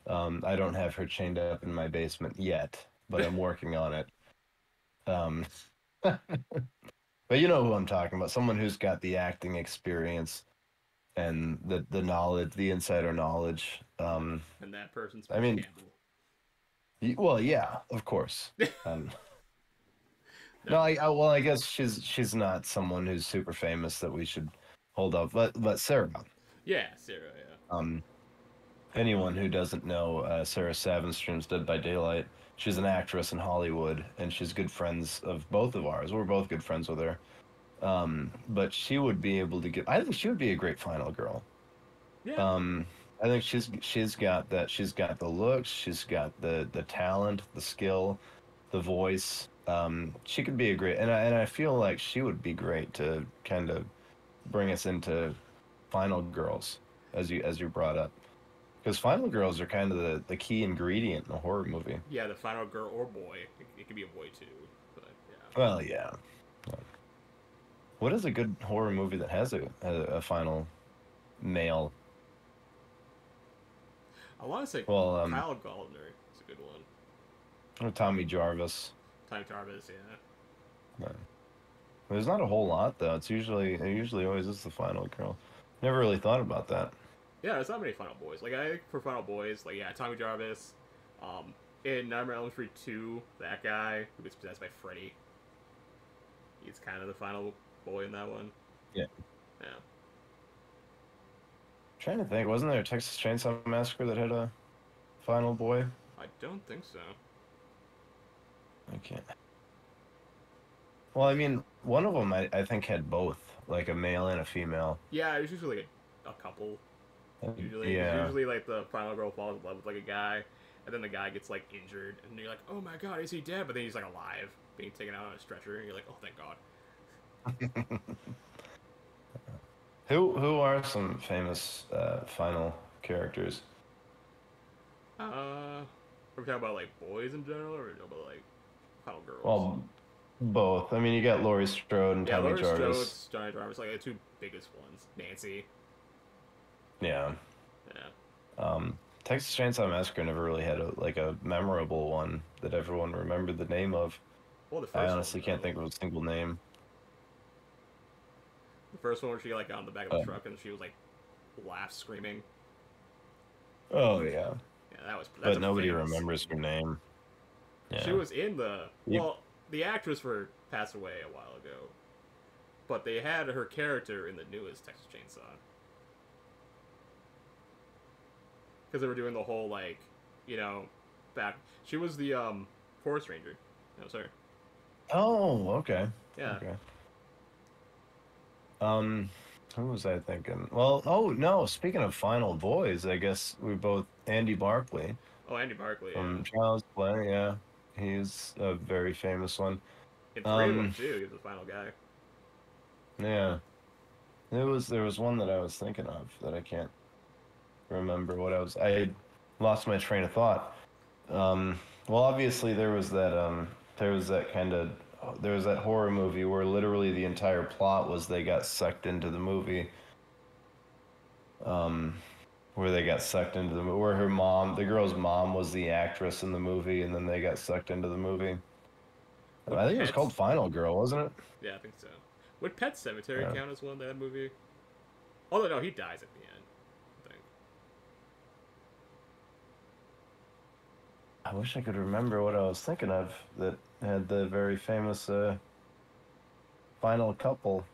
I don't have her chained up in my basement yet, but I'm working on it. Um, but you know who I'm talking about. Someone who's got the acting experience and the knowledge, the insider knowledge. And that person's I Bruce mean, Campbell. well, yeah, of course. Um, no, No. well, I guess she's not someone who's super famous that we should hold up. But Sarah, Yeah, Sarah. Yeah. um, anyone who doesn't know Sarah Savinstrom's Dead by Daylight, she's an actress in Hollywood, and she's good friends of both of ours. We're both good friends with her. But she would be able to get. I think she would be a great final girl. Yeah. Um, I think she's got that. She's got the looks. She's got the talent, the skill, the voice. She could be a great, and I feel like she would be great to kind of bring us into final girls, as you brought up, because final girls are kind of the key ingredient in a horror movie. Yeah, the final girl or boy. It could be a boy too, but yeah. Well, yeah. What is a good horror movie that has a final male? I want to say Well, Kyle Gallner is a good one. Tommy Jarvis. Time Jarvis, yeah. No. There's not a whole lot though. It usually always is the final girl. Never really thought about that. Yeah, there's not many final boys. Like I think for final boys, like yeah, Tommy Jarvis. Um, in Nightmare on Elm Street 2, that guy who gets possessed by Freddy. He's kind of the final boy in that one. Yeah. Yeah. Trying to think, wasn't there a Texas Chainsaw Massacre that had a final boy? I don't think so. I can't. Well, I mean, one of them I think had both, like a male and a female. Yeah, it's usually like a couple. Usually, Yeah. usually like the final girl falls in love with like a guy, and then the guy gets like injured, and you're like, oh my god, is he dead? But then he's like alive, being taken out on a stretcher, and you're like, oh thank god. Who are some famous final characters? Are we talking about like boys in general, or are we talking about like final girls? Well, both. I mean, you got Laurie Strode and Yeah, Tommy Laurie Jarvis. Strode's, Johnny Jarvis, like the two biggest ones. Nancy. Yeah. Yeah. Texas Chainsaw Massacre never really had a memorable one that everyone remembered the name of. Well, the I first honestly one, can't think of a single name. the first one where she like got on the back of the truck and she was like laugh screaming. Oh yeah, Yeah, that's but nobody famous. remembers her name. Yeah. She was in the You- well, the actress passed away a while ago, but they had her character in the newest Texas Chainsaw because they were doing the whole like, back. She was the forest ranger. No, sorry. Oh, okay. Yeah. Okay. Who was I thinking? Well, oh no. Speaking of final boys, I guess we both Andy Barkley Oh, Andy Barkley. from Yeah. Child's Play. Yeah, he's a very famous one. In 3 of them too. He was the final guy. Yeah, there was one that I was thinking of that I can't remember what I was. I lost my train of thought. Well, obviously there was that horror movie where literally the entire plot was they got sucked into the movie. where they got sucked into the movie, where the girl's mom was the actress in the movie, and then they got sucked into the movie. Would I think it was called Pets? Final Girl, wasn't it? Yeah, I think so. Would Pet Cemetery Yeah. count as one that movie? Although no, he dies at the end. I think. I wish I could remember what I was thinking of that had the very famous final couple.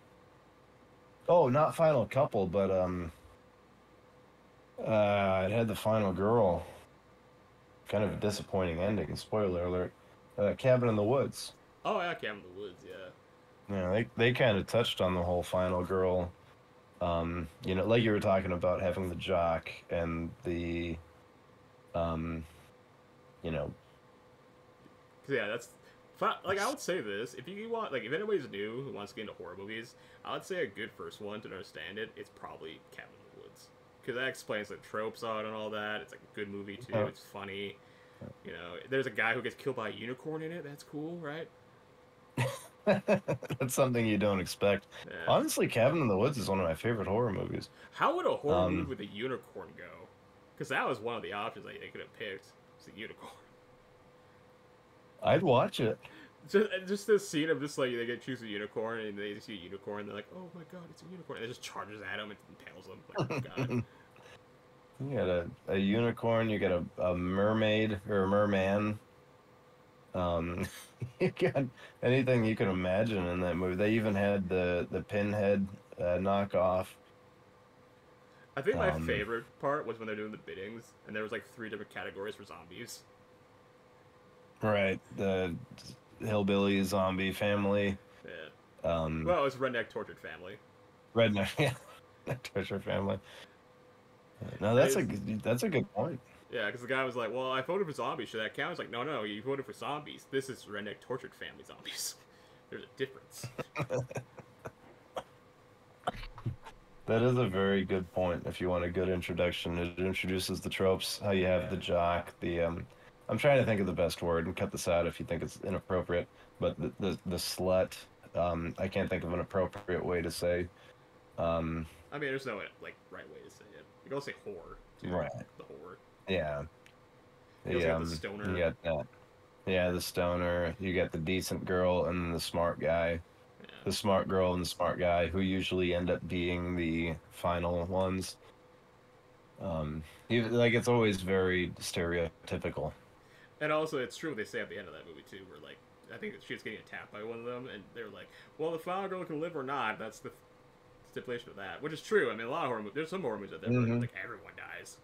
Oh, not final couple, but it had the final girl. Kind of a disappointing ending. Spoiler alert. Cabin in the Woods. Oh yeah, Cabin in the Woods. Yeah. Yeah, they kind of touched on the whole final girl. Like you were talking about having the jock and the, um, you know, Yeah, that's like I would say this. If you want, like, if anybody's new who wants to get into horror movies, I would say a good first one to understand it. It's probably Cabin in the Woods because that explains the tropes on it and all that. It's like a good movie too. uh, It's funny. You know, there's a guy who gets killed by a unicorn in it. That's cool, right? that's something you don't expect. Yeah. Honestly, Cabin in the Woods is one of my favorite horror movies. How would a horror movie Um, with a unicorn go? Because that was one of the options they could have picked. It's a unicorn. I'd watch it. Just this scene of just like they get choose a unicorn and they see a unicorn. They're like, oh my god, it's a unicorn! And it just charges at him and impales him. Like, oh god. You got a unicorn, you got a mermaid or a merman. Um, you got anything you can imagine in that movie. They even had the pinhead knockoff. I think my Um, favorite part was when they're doing the biddings, and there was like 3 different categories for zombies. right, the hillbilly zombie family. Yeah. Um, Well, it was redneck tortured family. redneck, yeah, treasure family. No, And that's a good point. yeah, because the guy was like, "Well, I voted for zombies. Should that count?" I was like, "No, no, you voted for zombies. This is redneck tortured family zombies. There's a difference." That is a very good point. If you want a good introduction, it introduces the tropes. How you have the jock, the I'm trying to think of the best word and cut this out if you think it's inappropriate. But the slut. I can't think of an appropriate way to say. Um, I mean, there's no like right way to say it. You can also say whore too. right. The whore. Yeah. You also The got the stoner. you got that. Yeah, the stoner. You got the decent girl and then the smart guy. Yeah. The smart girl and the smart guy who usually end up being the final ones. Like it's always very stereotypical. And also, it's true what they say at the end of that movie too, where like I think she's getting attacked by one of them, and they're like, "Well, the final girl can live or not." That's the stipulation of that, which is true. I mean, a lot of horror movies. There's some horror movies out there where Hmm. like everyone dies,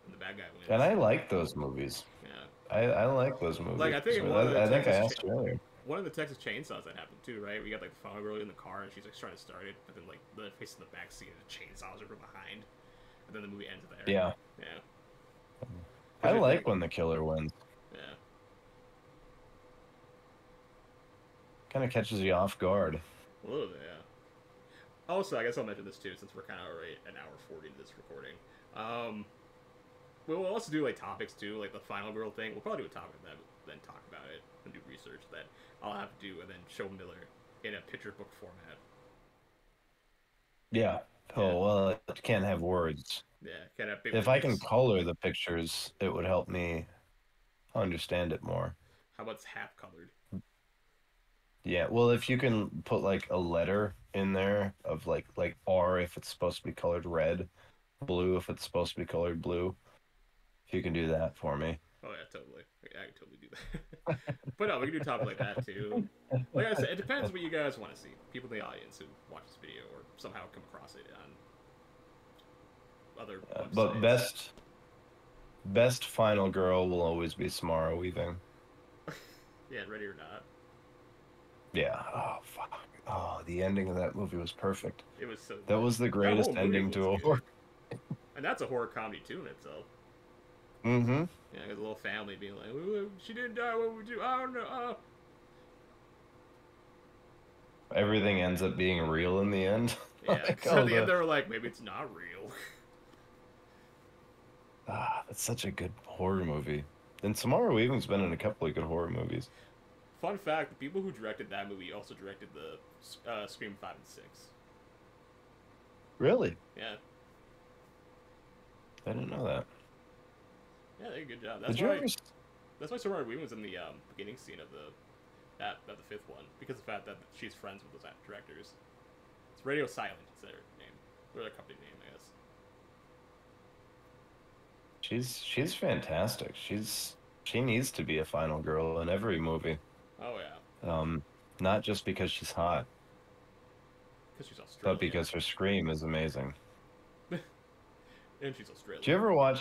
and the bad guy wins. And I like those movies. Yeah. I like those Like movies. I think in one of the I think I Texas asked you earlier. one of the Texas Chainsaws that happened too, right? We got like the final girl in the car and she's like trying to start it, but then like the face in the back seat and the chainsaws her from behind, and then the movie ends there. Yeah. Yeah. I you like think- when the killer wins. Yeah. Kind of catches you off guard. A little bit, yeah. Also, I guess I'll mention this too, since we're kind of already an hour 40 into this recording. We'll also do like topics too, like the final girl thing. We'll probably do a topic of that, then talk about it and do research that I'll have to do, and then show Miller in a picture book format. Yeah. Yeah. Oh, well, it can't have words. Yeah, kind of big. If I can words. color the pictures, it would help me understand it more. How about it's half colored? Yeah, well, if you can put like a letter in there of like R if it's supposed to be colored red, blue if it's supposed to be colored blue, if you can do that for me. Oh yeah, totally. I can totally do that. But no, we can do topics like that too. Like I said, it depends what you guys want to see. People in the audience who watch this video or somehow come across it on other websites. But best final girl will always be Samara Weaving. Yeah, ready or not. Yeah. Oh fuck. Oh, the ending of that movie was perfect. It was so. That good. was the That greatest whole movie ending to a was horror. good. And that's a horror comedy too in itself. Mm-hmm. Yeah, because a little family being like, "Ooh, she didn't die. What would we do? I don't know." Everything ends up being real in the end. Yeah. Like, So oh, at the end, they were like, "Maybe it's not real." that's such a good horror movie. And Samara Weaving's been in a couple of good horror movies. Fun fact: the people who directed that movie also directed the Scream 5 and 6. Really? Yeah. I didn't know that. Yeah, they did a good job. Did you ever? That's why Samara Weaving was in the beginning scene of the fifth one, because of the fact that she's friends with those directors. It's Radio Silent is their name, or their company name, I guess. She's fantastic. She needs to be a final girl in every movie. Oh yeah, Not just because she's hot, because she's but Australian. because her scream is amazing. And she's Australian. Do you ever watch?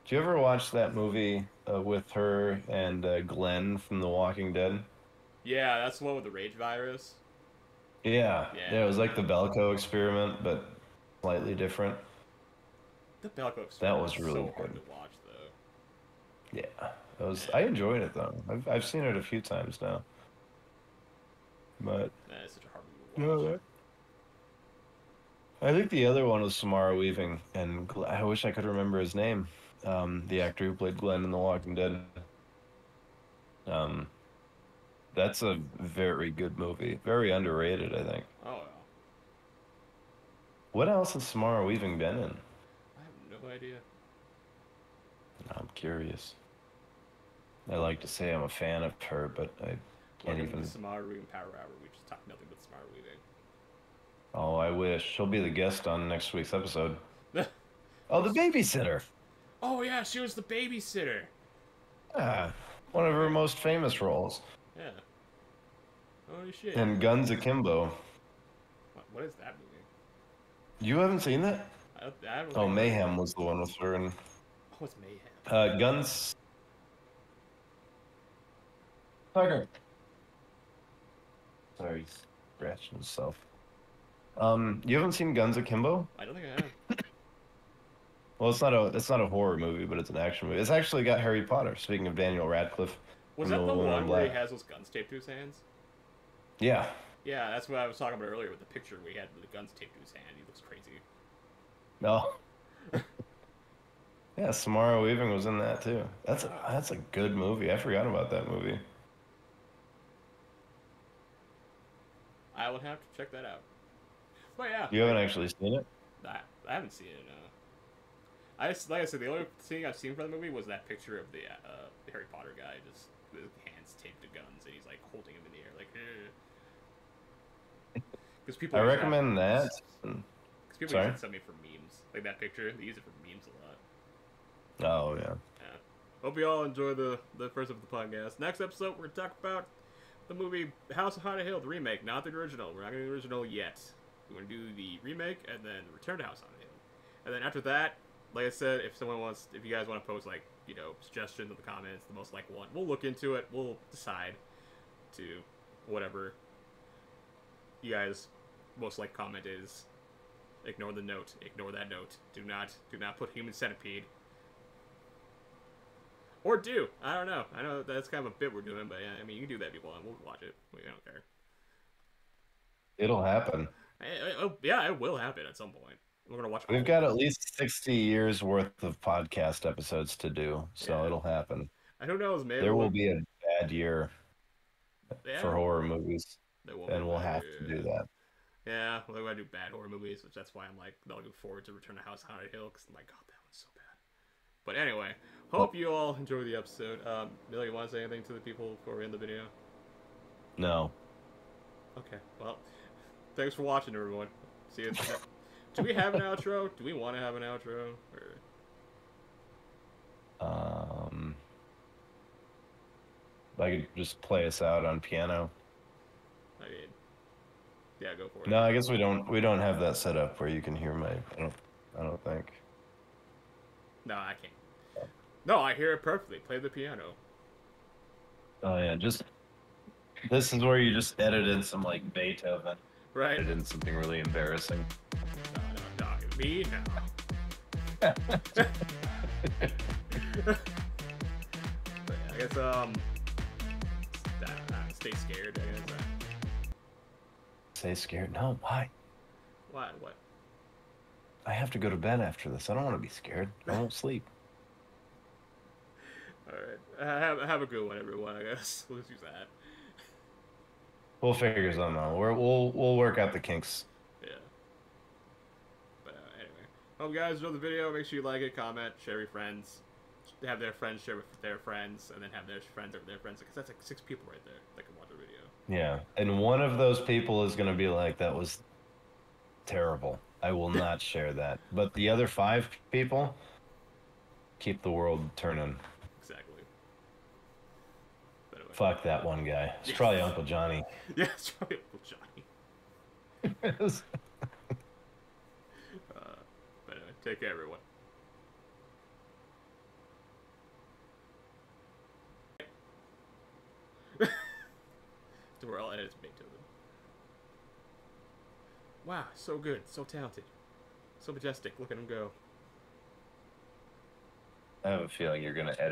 Do you ever watch that movie with her and Glenn from The Walking Dead? Yeah, that's the one with the rage virus. Yeah, Yeah. it was like the Belko experiment, but slightly different. The Belko experiment That was is really so hard good. to watch, though. Yeah, it was. I enjoyed it though. I've seen it a few times now, but That is such a hard movie to watch. I think the other one was Samara Weaving, and I wish I could remember his name. The actor who played Glenn in The Walking Dead. Um, that's a very good movie. Very underrated, I think. Oh, yeah. What else has Samara Weaving been in? I have no idea. I'm curious. I like to say I'm a fan of her, but I can't Welcome even. to Samara Weaving Power Hour. We just talk nothing but Samara Weaving. Oh, I wish. She'll be the guest on next week's episode. Oh, the babysitter. Oh, yeah, she was the babysitter. Ah, one of her most famous roles. Yeah. Holy shit. And Guns Akimbo. What is that movie? You haven't seen that? I haven't Oh, really Mayhem was the one with her and Oh, it's Mayhem. Guns. Tucker. Sorry, he's scratching himself. You haven't seen Guns Akimbo? I don't think I have. Well, it's not a horror movie, but it's an action movie. It's actually got Harry Potter. Speaking of Daniel Radcliffe. Was from that the Woman in one where he Black. has those guns taped to his hands? Yeah. Yeah, that's what I was talking about earlier with the picture where he had the guns taped to his hand. He looks crazy. No. Yeah, Samara Weaving was in that too. That's a good movie. I forgot about that movie. I will have to check that out. But yeah. You haven't actually seen it? I haven't seen it, no. Like I said, the only thing I've seen from the movie was that picture of the Harry Potter guy just with his hands taped to guns and he's like holding him in the air like. Because people. I recommend that. Because people Sorry? use it send me for memes, like that picture. They use it for memes a lot. Oh yeah. Yeah. Hope you all enjoy the first of the podcast. Next episode, we're gonna talk about the movie House of Haunted Hill, the remake, not the original. We're not gonna do the original yet. We're gonna do the remake and then Return to House of Haunted Hill. And then after that, like I said, if you guys want to post like suggestions in the comments, the most liked one, we'll look into it. We'll decide to whatever you guys most liked comment is. Ignore the note. Ignore that note. Do not put Human Centipede. Or do. I don't know. I know that's kind of a bit we're doing, but yeah, I mean, you can do that if you want. We'll watch it. I don't care. It'll happen. Yeah, it will happen at some point. We're going to watch. We've got at least 60 years worth of podcast episodes to do, so Yeah. it'll happen. And who knows, maybe there will be a bad year for horror movies, and we'll have to do that. Yeah, well, they're going to do bad horror movies, which that's why I'm like, looking forward to Return to House Haunted Hill, because I'm like, God, that one's so bad. But anyway, hope you all enjoy the episode. Billy, you want to say anything to the people before we end the video? No. Okay, well, thanks for watching, everyone. See you. Do we have an outro? Do we want to have an outro? I could just play us out on piano. I mean, yeah, go for it. No, I guess we don't have that set up where you can hear my. I don't think. No, I can't. No, I hear it perfectly. Play the piano. Oh yeah, this is where you just edit in some like Beethoven. Right. Edit in something really embarrassing. No, me now. But yeah, I guess stay scared. I guess. Stay scared? No, why? What? I have to go to bed after this. I don't want to be scared. I won't sleep. All right. Have a good one, everyone. I guess we'll just use that. We'll figure something out. We'll work out the kinks. Yeah. But anyway, Hope you guys enjoyed the video. Make sure you like it, comment, share with your friends. Have their friends share with their friends, and then have their friends with their friends. Because that's like 6 people right there that can watch the video. Yeah, and one of those people is going to be like, that was terrible. I will not share that. But the other 5 people keep the world turning. Exactly. But anyway. Fuck that one guy. It's probably Uncle Johnny. Yeah, it's probably Uncle Johnny. But anyway, take care, everyone. To where I'll edit it to make to them. Wow, so good, so talented, so majestic. Look at him go. I have a feeling you're going to edit